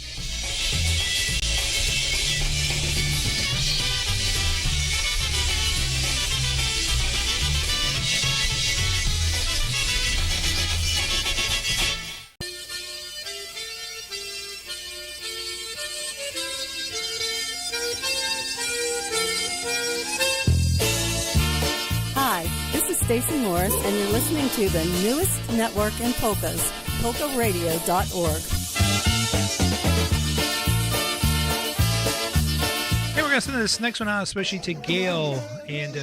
Stacey Morris, and you're listening to the newest network in polkas, polkaradio.org. Hey, we're going to send this next one out, especially to Gail, and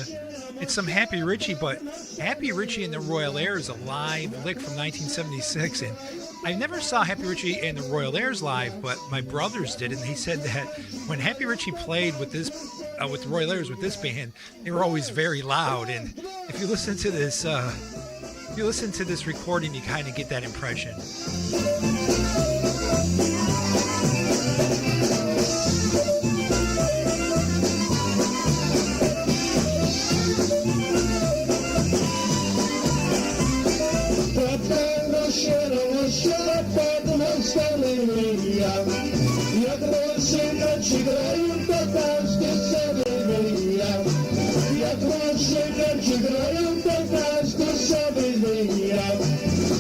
it's some Happy Richie, but Happy Richie and the Royal Airs, a live lick from 1976, and I never saw Happy Richie and the Royal Airs live, but my brothers did, and they said that when Happy Richie played with this with the Royal Airs with this band, they were always very loud, and if you listen to this recording, you kind of get that impression. Jak czy grają to każdy sobie wygra.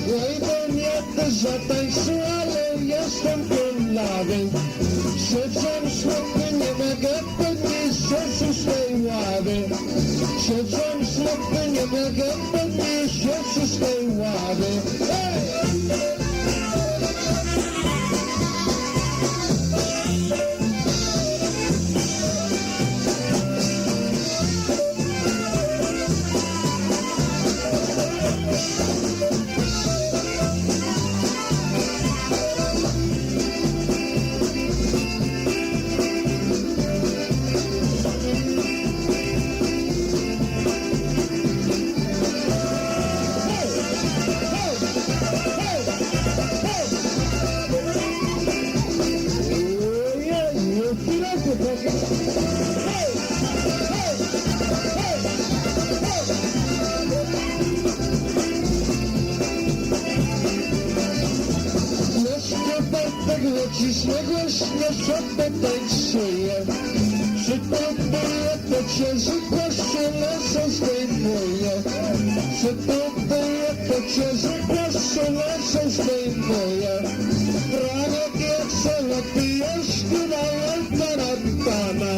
Łajbą jak zatańczy, ale jestem konlawy. Siedzę smutny, nie mogę podnieść się z tej ławy. Siedzę smutny, nie mogę podnieść się z tej ławy. Cisnego śmieszotę tańczyje. Przy tobie to cięży kościele są z tej boje. Przy tobie to cięży kościele są z tej boje. Franek jak se napijesz, grałem na pana.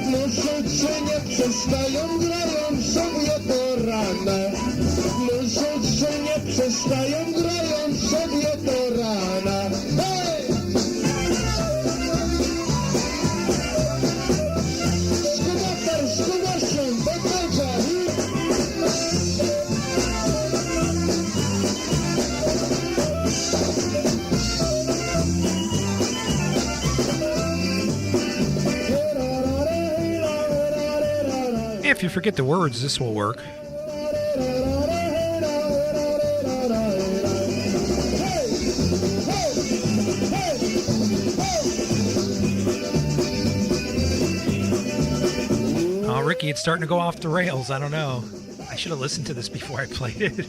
Muzycy nie przestają, grają sobie do rana. Muzycy nie przestają, grają sobie do rana. Hej! If you forget the words, this will work. Oh, Ricky, it's starting to go off the rails. I don't know. I should have listened to this before I played it.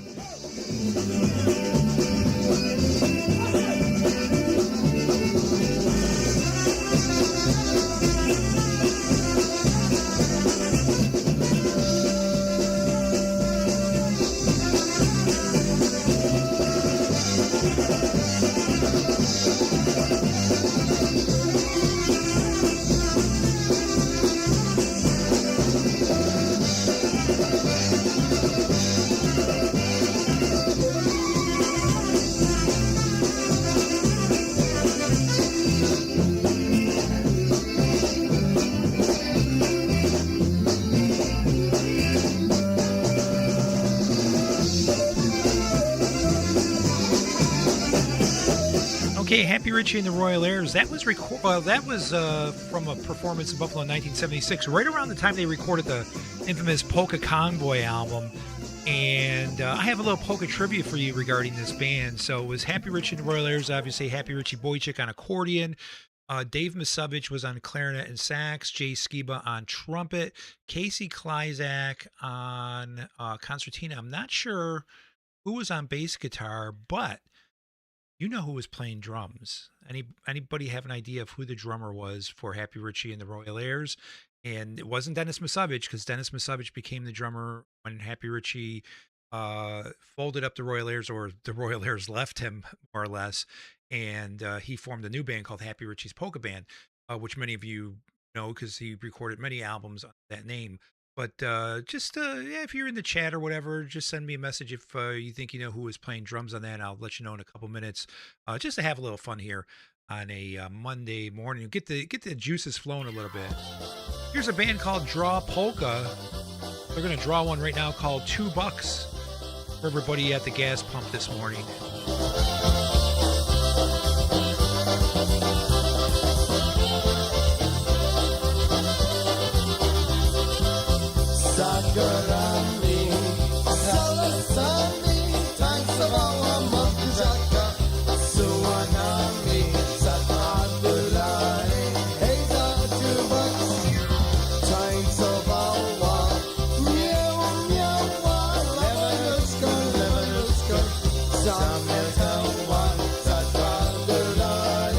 Okay, Happy Richie and the Royal Airs. That was from a performance in Buffalo in 1976, right around the time they recorded the infamous Polka Convoy album. And I have a little polka trivia for you regarding this band. So it was Happy Richie and the Royal Airs, obviously Happy Richie Boychik on accordion. Dave Misovich was on clarinet and sax, Jay Skiba on trumpet, Casey Kleizak on concertina. I'm not sure who was on bass guitar, but you know who was playing drums. Anybody have an idea of who the drummer was for Happy Richie and the Royal Airs? And it wasn't Dennis Misovich, because Dennis Misovich became the drummer when Happy Richie folded up the Royal Airs, or the Royal Airs left him, more or less. And he formed a new band called Happy Richie's Polka Band, which many of you know because he recorded many albums under that name. But if you're in the chat or whatever, just send me a message if you think you know who was playing drums on that. And I'll let you know in a couple minutes, just to have a little fun here on a Monday morning. Get the juices flowing a little bit. Here's a band called Draw Polka. They're going to draw one right now called $2 for everybody at the gas pump this morning. Sakurami, Salasami, tańcowała Mokrzaka, Sułanami, Zadadulaj, hej za $2, tańcowała, nie umiała, lewanuszko, zamiatała, Zadadulaj,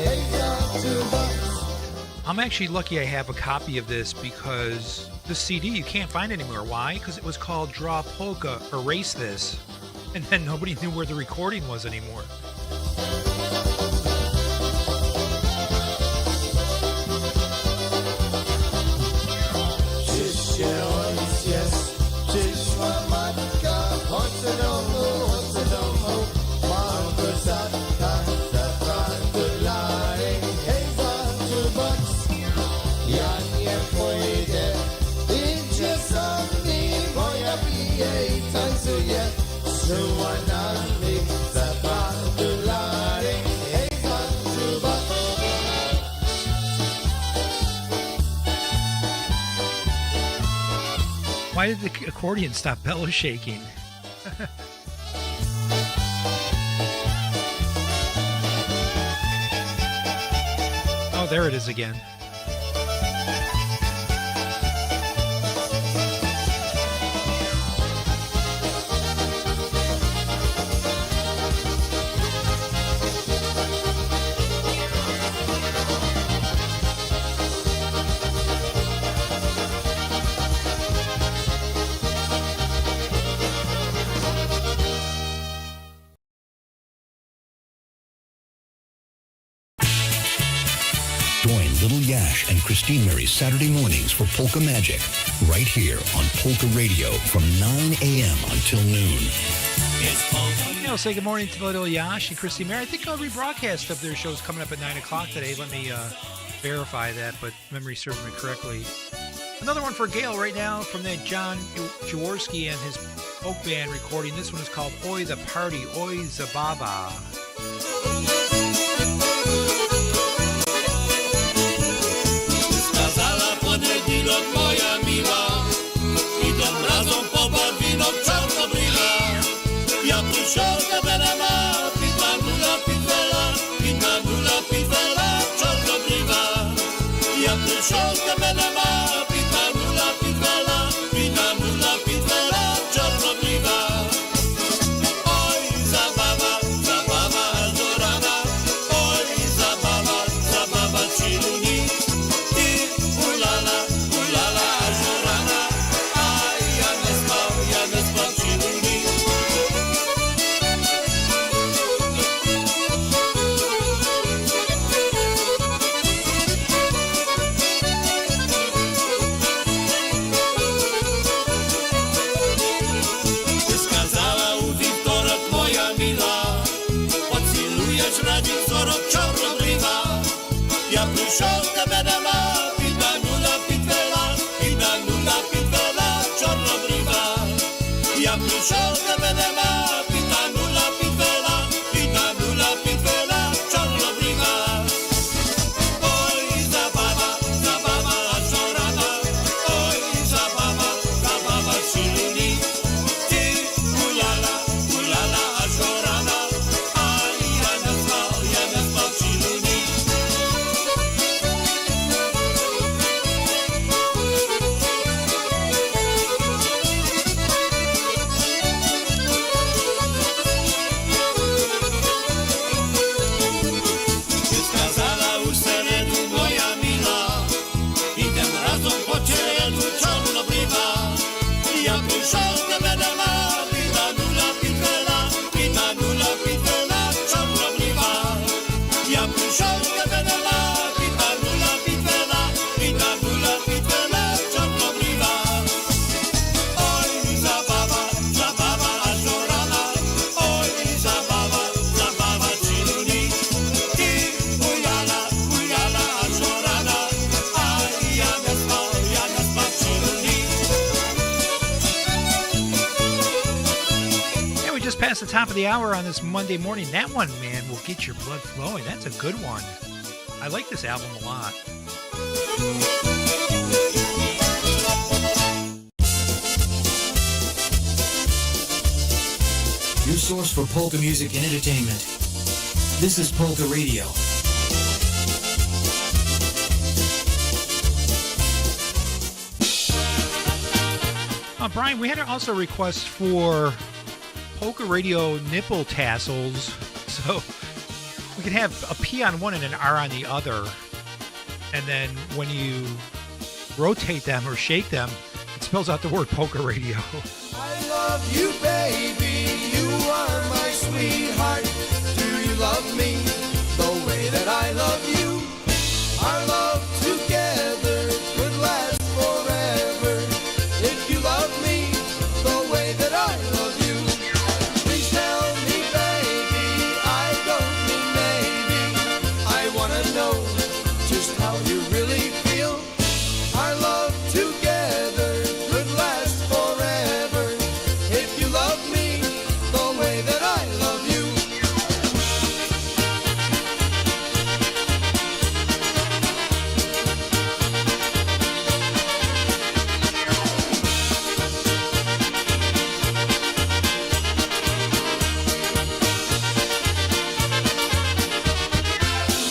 hej za $2. I'm actually lucky I have a copy of this because the CD you can't find anymore. Why? Because it was called Draw Polka, Erase This. And then nobody knew where the recording was anymore. Przyszła matka, chodź do domu, mam kozatka, za lary, hej, box. Ja nie pójdę, idzie sobie, bo ja piję i tańcuję, z łanami, za lary, hej, box. Why did the accordion stop bellow shaking? Oh, there it is again. Join Little Yash and Christine Mary's Saturday mornings for Polka Magic, right here on Polka Radio from 9 a.m. until noon. Yeah, I'll say good morning to Little Yash and Christine Mary. I think a rebroadcast of their show is coming up at 9 o'clock today. Let me verify that, but memory serves me correctly. Another one for Gail right now from that John Jaworski and his folk band recording. This one is called Oi the Party, Oi Zababa. Moja miła, idą razem po barwinom czarnobryla. Ja przysiądę będę ma, pitmanula, pitwela, czarnobryla. Ja przysiądę będę ma, pitmanula, pitwela, czarnobryla. Oj, zabawa, do rana, oj, zabawa, chiluni. Ja przysiądę będę ma, pitmanula, pitwela, czarnobrywa. Ja przysiądę będę ma, pitmanula, pitwela, czarnobrywa. Oj, zabawa, aż do rana. Oj, zabawa, chiluni. Ty, ulala, aż do rana. Aj, ja nie spał, chiluni. Ja przysiądę będę ma, pitmanula, pitwela, czarnobrywa. Ja przysiądę będę ma, pitmanula, pitwela, czarnobrywa. Oj, zabawa, aż do rana. Oj, zabawa, chiluni. Ty, ulala, aż do rana. Aj, ja nie spał, chiluni. Just past the top of the hour on this Monday morning. That one, man, will get your blood flowing. That's a good one. I like this album a lot. Your source for polka music and entertainment. This is Polka Radio. Brian, we had also a request for Polka Radio nipple tassels, so we could have a P on one and an R on the other, and then when you rotate them or shake them, it spells out the word Polka Radio. I love you, baby. You are my sweetheart. Do you love me the way that I love you? Our love together could last forever. If you love me the way that I love you, please tell me, baby. I don't mean maybe. I wanna know just how you really feel. Our love together could last forever. If you love me the way that I love you.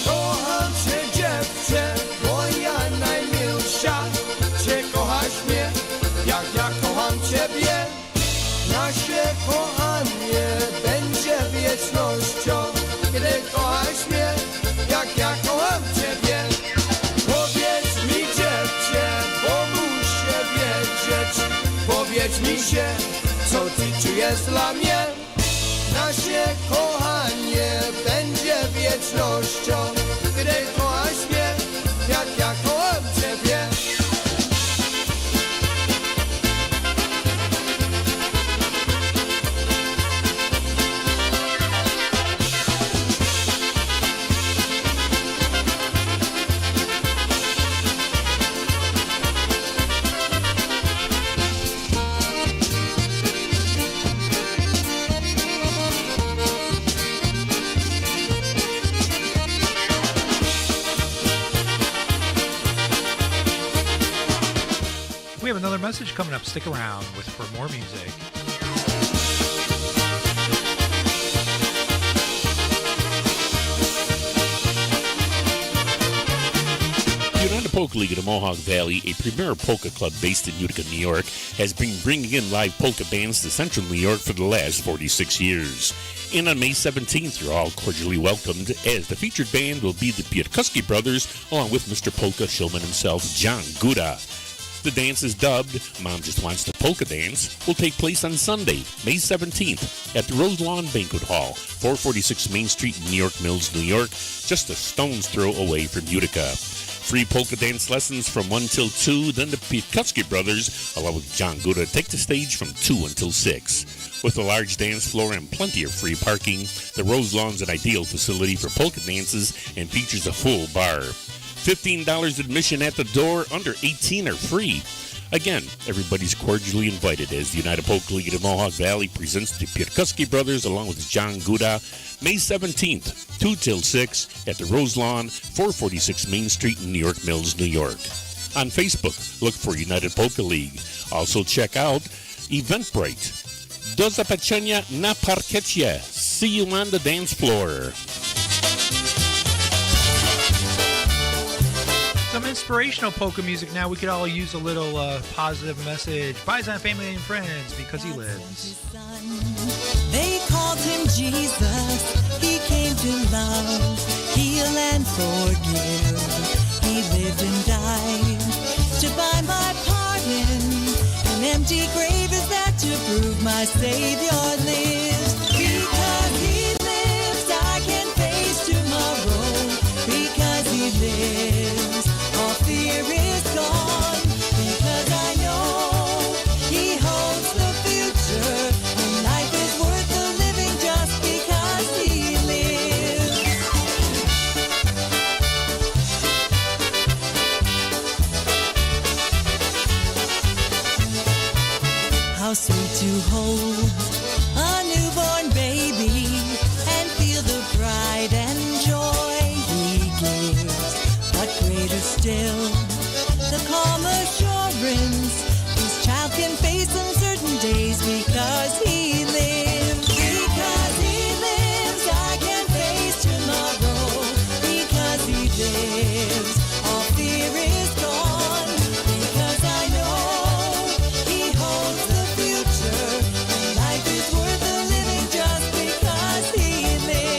Kocham cię, dziewczę, bo ja najmilsza. Czy kochasz mnie, jak ja kocham ciebie? Nasze kochanie będzie wiecznością. Kiedy kochasz mnie, jak ja kocham ciebie. Powiedz mi, dziewczę, bo muszę wiedzieć. Powiedz mi się, co ty czujesz dla mnie. Nasze kochanie będzie wiecznością. Kiedy kochasz mnie, jak ja kocham ciebie. We have another message coming up. Stick around for more music. United Polka League of the Mohawk Valley, a premier polka club based in Utica, New York, has been bringing in live polka bands to Central New York for the last 46 years. And on May 17th, you're all cordially welcomed, as the featured band will be the Piotkuski Brothers, along with Mr. Polka showman himself, John Guda. The dance is dubbed Mom Just Wants to Polka Dance, will take place on Sunday, May 17th, at the Rose Lawn Banquet Hall, 446 Main Street, New York Mills, New York, just a stone's throw away from Utica. Free polka dance lessons from 1 till 2, then the Piotkuski Brothers, along with John Guda, take the stage from 2 until 6. With a large dance floor and plenty of free parking, the Rose Lawn's an ideal facility for polka dances and features a full bar. $15 admission at the door, under 18 are free. Again, everybody's cordially invited as the United Polka League of the Mohawk Valley presents the Piotkuski Brothers along with John Guda, May 17th, 2 till 6 at the Rose Lawn, 446 Main Street in New York Mills, New York. On Facebook, look for United Polka League. Also check out Eventbrite. Do zobaczenia na parkiecie. See you on the dance floor. Some inspirational polka music now. We could all use a little positive message. Buys on family and friends because he lives. They called him Jesus. He came to love, heal, and forgive. He lived and died to buy my pardon. An empty grave is that to prove my Savior lives. Because he lives, I can face tomorrow. Because he lives, all fear is gone. Because I know he holds the future. And life is worth the living just because he lives. How sweet to hold a newborn baby and feel the pride and joy he gives. But greater still, the calm assurance this child can face uncertain days because he lives. Because he lives, I can face tomorrow. Because he lives, all fear is gone. Because I know he holds the future, and life is worth the living just because he lives.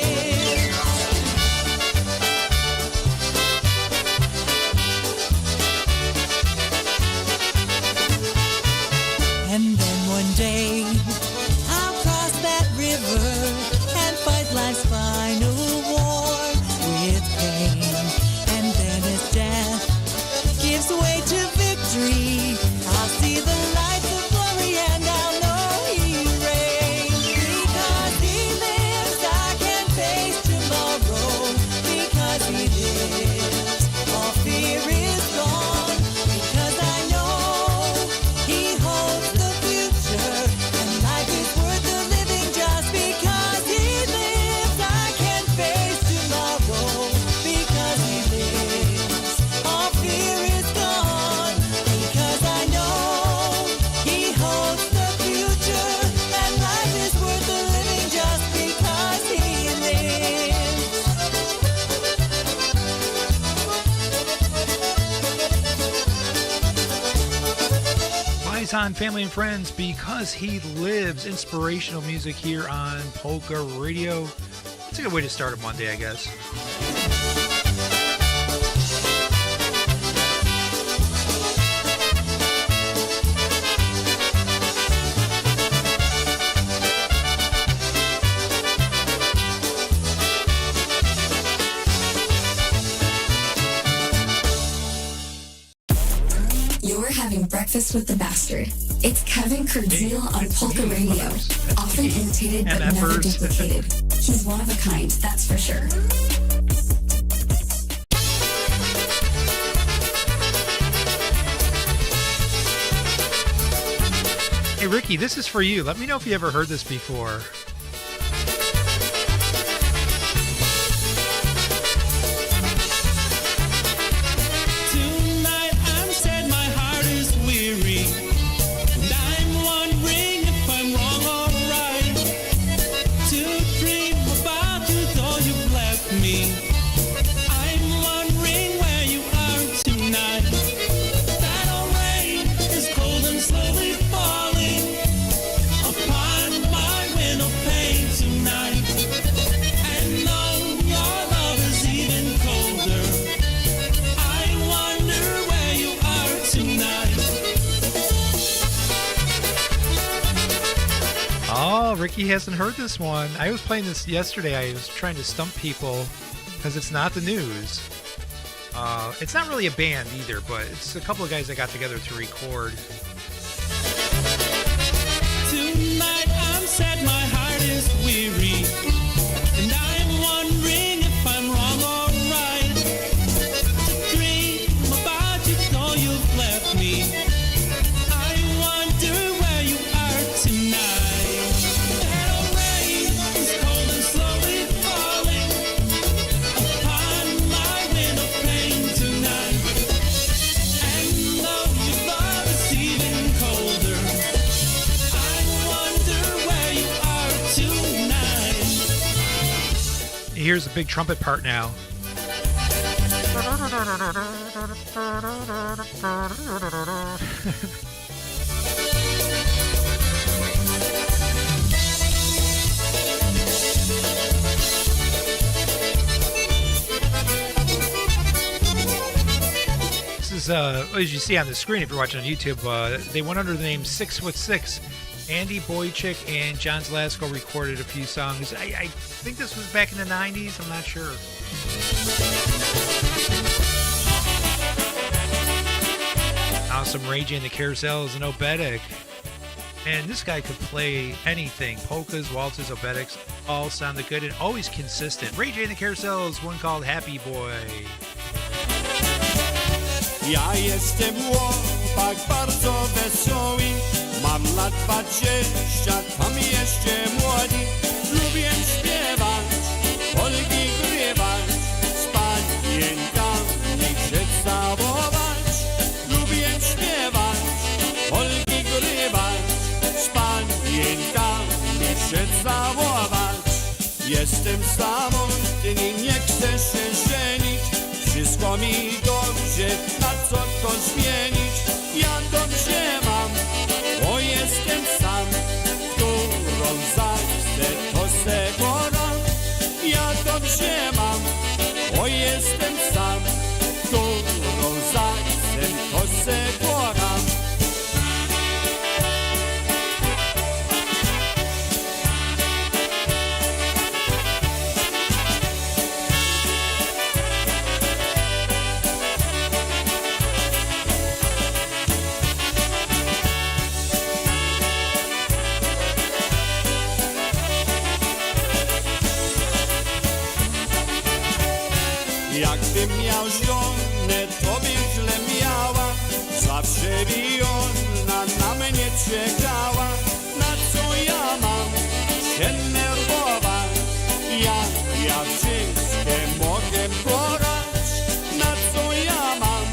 always on Family and Friends because he lives. Inspirational music here on Polka Radio. It's a good way to start a Monday, I guess. You're having breakfast with the bastard. It's Kevin Kurdziel on Polka Radio. Often imitated but never duplicated. He's one of a kind, that's for sure. Hey, Ricky, this is for you. Let me know if you ever heard this before. Ricky hasn't heard this one. I was playing this yesterday. I was trying to stump people because it's not the news. It's not really a band either, but it's a couple of guys that got together to record. Tonight I'm sad, my heart is weary, and I'm wondering if I'm wrong or right to dream about you though you've left me. I wonder where you are tonight. Here's a big trumpet part now. This is, as you see on the screen if you're watching on YouTube, they went under the name 6'6". Andy Boychik and John Zlasko recorded a few songs. I think this was back in the 90s. I'm not sure. Awesome. Ray J and the Carousels and Obetic. And this guy could play anything. Polkas, waltzes, obetics, all sounded good and always consistent. Ray J and the Carousels, one called Happy Boy. Ja jestem chłopak bardzo wesoły, mam lat 20, tam jeszcze młody. Lubię śpiewać, polki grywać, z panienkami się całować. Lubię śpiewać, polki grywać, z panienkami się całować. Jestem samotny, nie chcę się żenić, wszystko mi dobrze, na co to zmienić? Ja dobrze mam, bo jestem sam, którą zachcę, to se kocham. Ja dobrze mam, bo jestem sam, którą zachcę, to se kocham. Jakbym miał żonę, to by źle miała, zawsze by ona na mnie czekała. Na co ja mam się nerwować, ja wszystkie mogę porać. Na co ja mam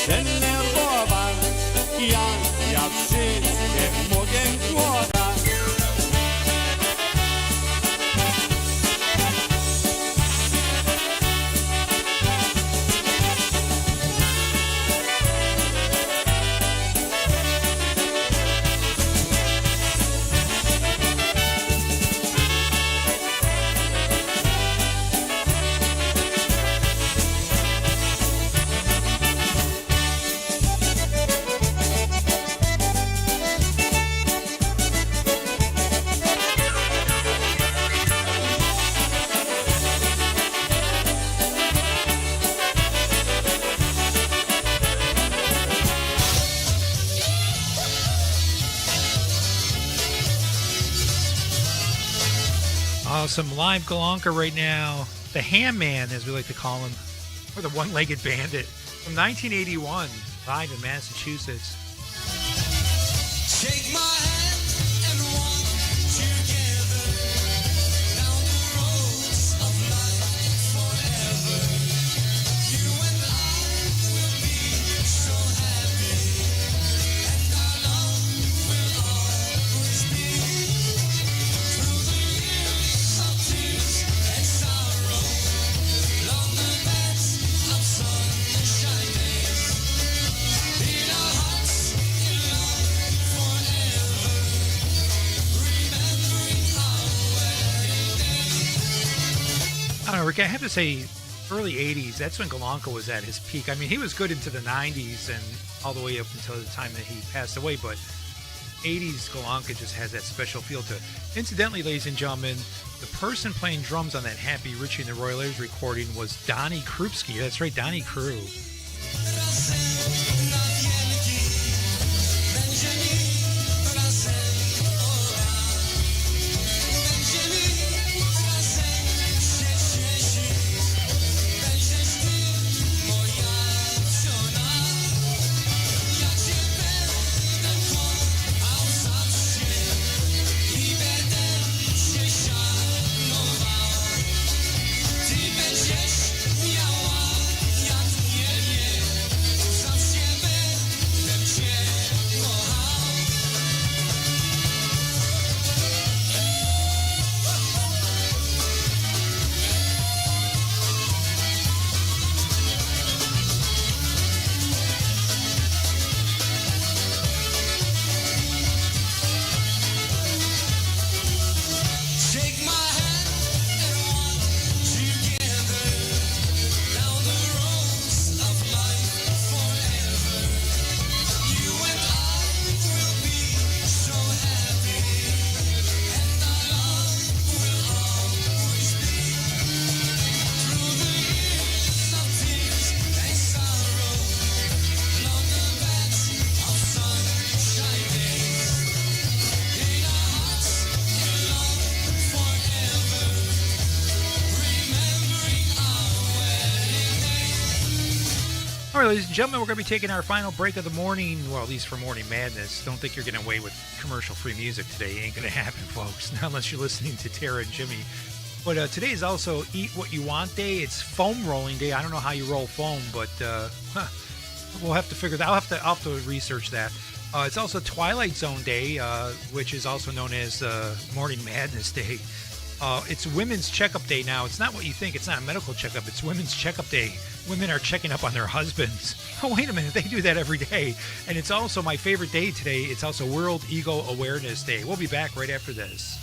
się nerwować, ja wszystkie mogę porać. Some live Galanka right now. The Ham Man, as we like to call him, or the One-Legged Bandit, from 1981, live in Massachusetts. Shake my hand and walk together down the roads of life forever. You and I will be so happy, and our love will always be. Through the years of tears and sorrow, along the paths of sunshine days, in our hearts in love forever, remembering our wedding day. I don't know, Rick, I have to say, early 80s, that's when Galanka was at his peak. I mean, he was good into the 90s and all the way up until the time that he passed away, but 80s Galanka just has that special feel to it. Incidentally, ladies and gentlemen, the person playing drums on that Happy Richie and the Royals recording was Donnie Krupski. That's right, Donnie Crew. Shake my hand and walk together down the roads of life forever. You and I will be so happy, and our love will always be. Through the years of tears and sorrow, along the paths of sunshine days, in our hearts in love forever, remembering our wedding day. All right, ladies and gentlemen, we're going to be taking our final break of the morning, well, at least for Morning Madness. Don't think you're getting away with commercial-free music today. It ain't going to happen, folks, not unless you're listening to Tara and Jimmy. But today is also Eat What You Want Day. It's foam rolling day. I don't know how you roll foam, but we'll have to figure that out. I'll have to research that. It's also Twilight Zone Day, which is also known as Morning Madness Day. It's Women's Checkup Day now. It's not what you think. It's not a medical checkup. It's Women's Checkup Day. Women are checking up on their husbands. Oh, wait a minute. They do that every day. And it's also my favorite day today. It's also World Ego Awareness Day. We'll be back right after this.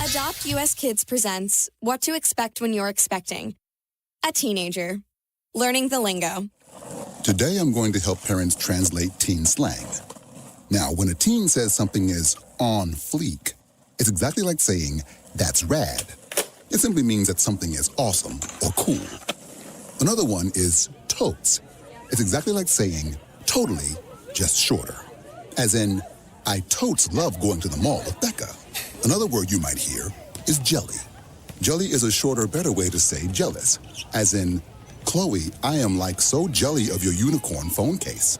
Adopt US Kids presents What to Expect When You're Expecting. A teenager. Learning the lingo. Today I'm going to help parents translate teen slang. Now, when a teen says something is on fleek, it's exactly like saying, that's rad. It simply means that something is awesome or cool. Another one is totes. It's exactly like saying, totally, just shorter. As in, I totes love going to the mall with Becca. Another word you might hear is jelly. Jelly is a shorter, better way to say jealous. As in, Chloe, I am like so jelly of your unicorn phone case.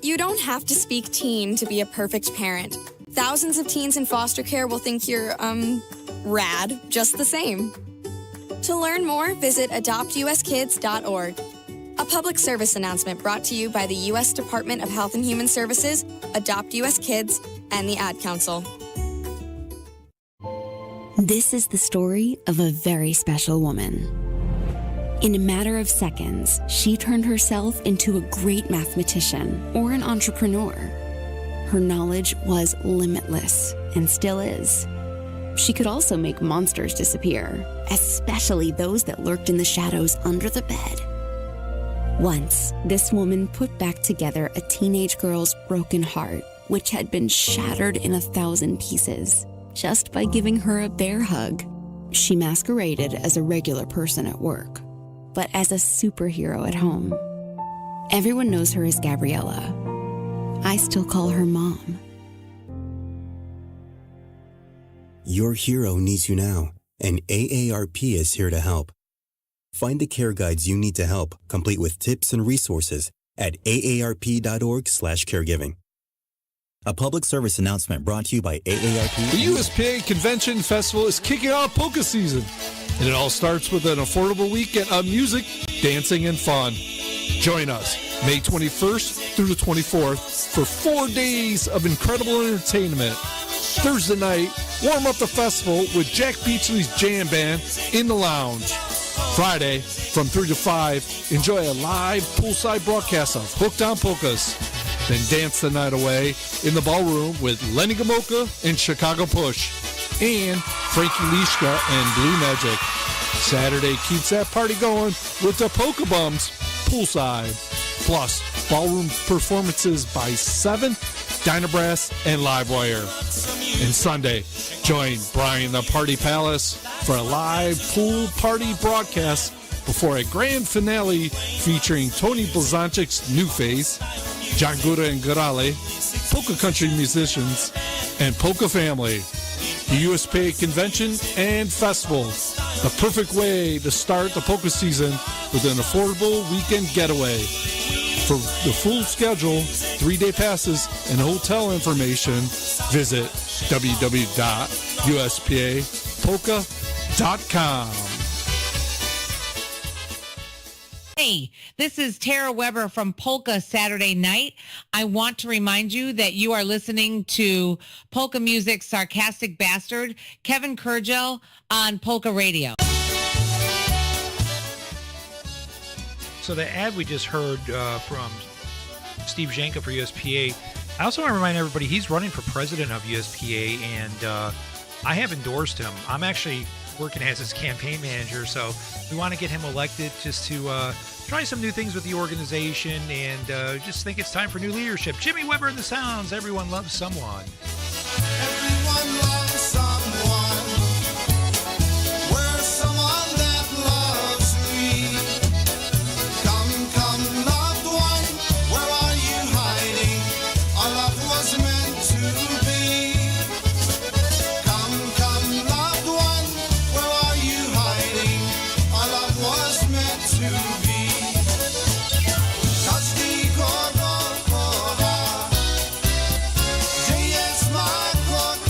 You don't have to speak teen to be a perfect parent. Thousands of teens in foster care will think you're, rad just the same. To learn more, visit adoptuskids.org. A public service announcement brought to you by the U.S. Department of Health and Human Services, Adopt U.S. Kids, and the Ad Council. This is the story of a very special woman. In a matter of seconds, she turned herself into a great mathematician or an entrepreneur. Her knowledge was limitless and still is. She could also make monsters disappear, especially those that lurked in the shadows under the bed. Once, this woman put back together a teenage girl's broken heart, which had been shattered in 1,000 pieces, just by giving her a bear hug. She masqueraded as a regular person at work, but as a superhero at home. Everyone knows her as Gabriella. I still call her Mom. Your hero needs you now, and AARP is here to help. Find the care guides you need to help, complete with tips and resources at aarp.org/caregiving. A public service announcement brought to you by AARP. The USPA Convention Festival is kicking off polka season, and it all starts with an affordable weekend of music, dancing, and fun. Join us May 21st through the 24th for 4 days of incredible entertainment. Thursday night, warm up the festival with Jack Beachley's Jam Band in the lounge. Friday, from 3 to 5, enjoy a live poolside broadcast of Hooked on Polkas. Then dance the night away in the ballroom with Lenny Gomulka and Chicago Push, and Frankie Lishka and Blue Magic. Saturday keeps that party going with the Polka Bums poolside. Plus, ballroom performances by 7, Dynabrass, and Livewire. And Sunday, join Brian the Party Palace for a live pool party broadcast before a grand finale featuring Tony Blazonczyk's New Face, John Gura and Gorale, polka country musicians, and polka family. The USPA Convention and Festival, the perfect way to start the polka season with an affordable weekend getaway. For the full schedule, 3-day passes, and hotel information, visit www.uspapolka.com. Hey, this is Tara Weber from Polka Saturday Night. I want to remind you that you are listening to Polka Music's Sarcastic Bastard, Kevin Kurdziel, on Polka Radio. So the ad we just heard from Steve Janka for USPA, I also want to remind everybody he's running for president of USPA, and I have endorsed him. I'm actually working as his campaign manager, so we want to get him elected just to try some new things with the organization, and just think it's time for new leadership. Jimmy Weber and the Sounds, Everyone Loves Someone. Everyone loves someone. We're someone that loves me. Come, come, loved one, where are you hiding? Our love was meant to be. Come, come, loved one, where are you hiding? Our love was meant to be. Każdy kogo kocha, gdzie jest ma kogo.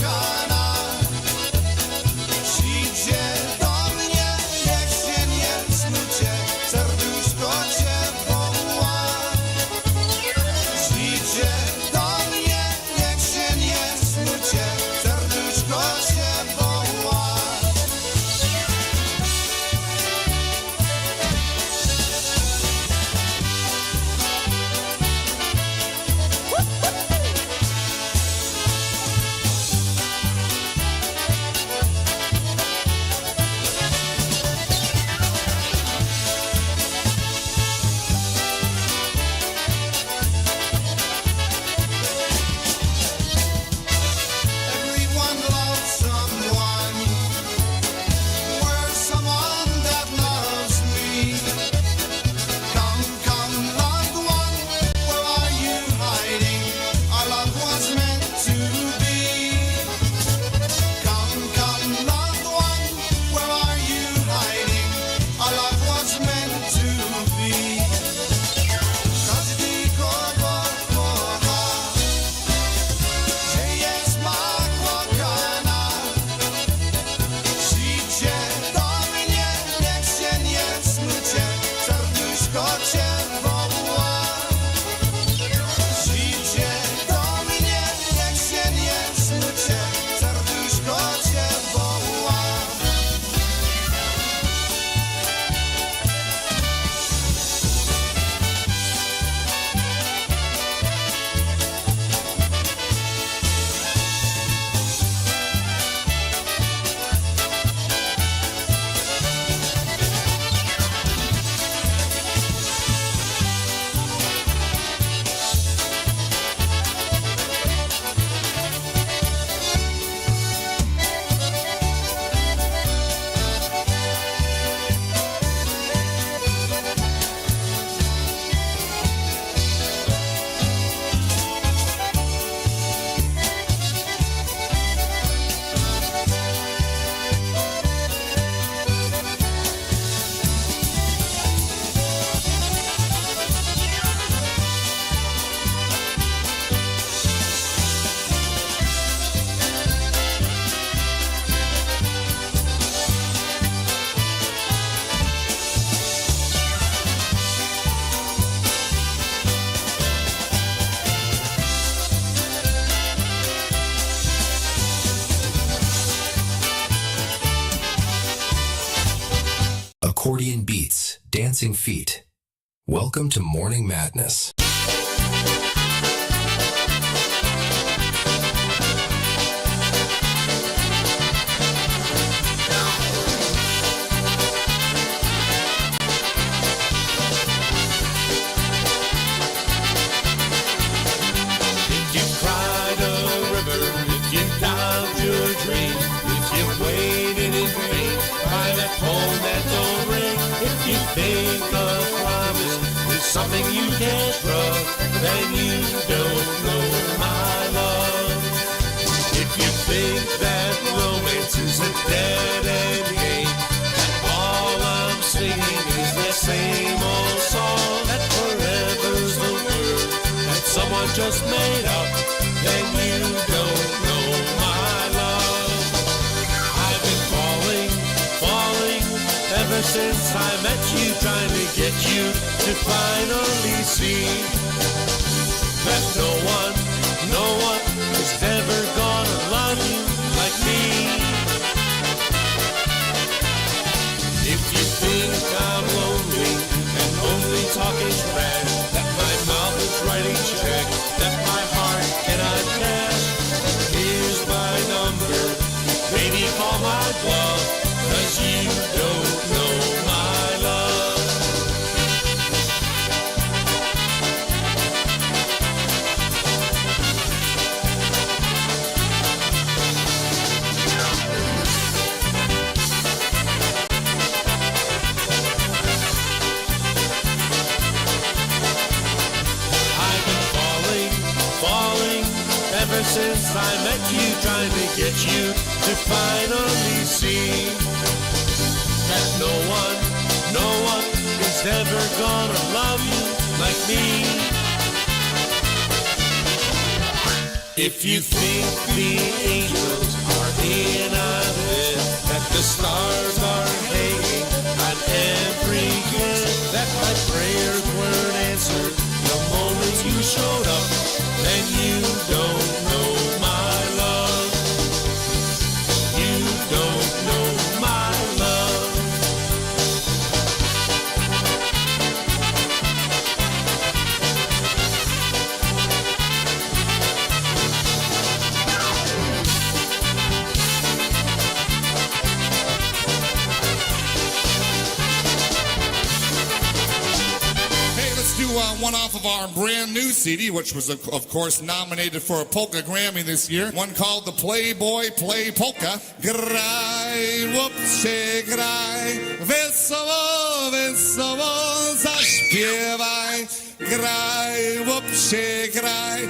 dancing feet. Welcome to Morning Madness. Something you can't trust, then you don't know my love. If you think that romance is a dead-end game, that all I'm singing is that same old song, that forever's the word that someone just made up, then you don't know my love. I've been falling, ever since I met you, trying to get you to finally see that no one is ever gonna love you like me. If you think I'm lonely and only talking trash, that my mouth is writing checks, that my heart cannot cash, here's my number, baby, call my bluff, 'cause you don't know my love. Ever since I met you, trying to get you to finally see that no one is ever gonna love you like me. If you think the angels are in a bed, that the stars are hanging on every head, that my prayers weren't answered the moment you showed up, then you don't know my love. You don't know my love. One off of our brand new CD, which was, of course, nominated for a Polka Grammy this year. One called the Playboy Play Polka. Graj, chłopcze, graj, wesoło, wesoło zaśpiewaj. Graj, chłopcze, graj,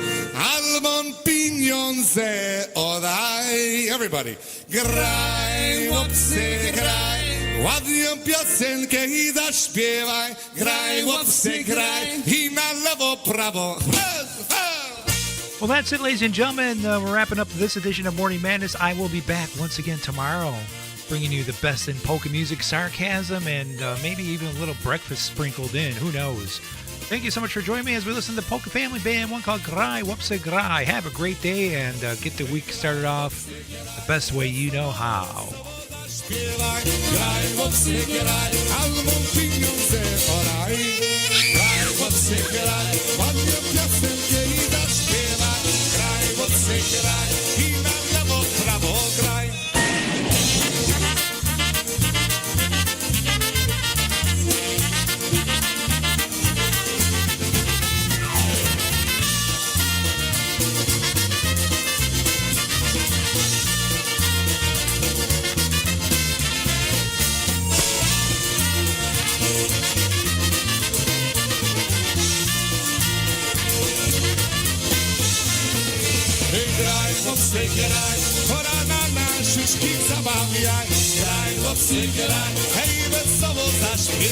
albo pieniądze oddaj. Everybody. Graj, chłopcze, graj. Ładną piosenkę i zaśpiewaj, graj, chłopcy, graj, i na lewo, prawo. Well, that's it, ladies and gentlemen. We're wrapping up this edition of Morning Madness. I will be back once again tomorrow, bringing you the best in polka music, sarcasm, and maybe even a little breakfast sprinkled in. Who knows? Thank you so much for joining me as we listen to the Polka Family Band, one called Graj, Wupsa Graj. Have a great day and get the week started off the best way you know how. Śpiewaj, graj, chłopcy, graj, albo pieniądze oraj. Graj, chłopcy, graj, ładną piosenkę i zaśpiewaj. Graj, chłopcy, graj, i na lewo, prawo, graj. Chłopcy, graj, pora na naszych zabawiaj. Graj, chłopcy, graj, hej, wesoło zaśpiewaj.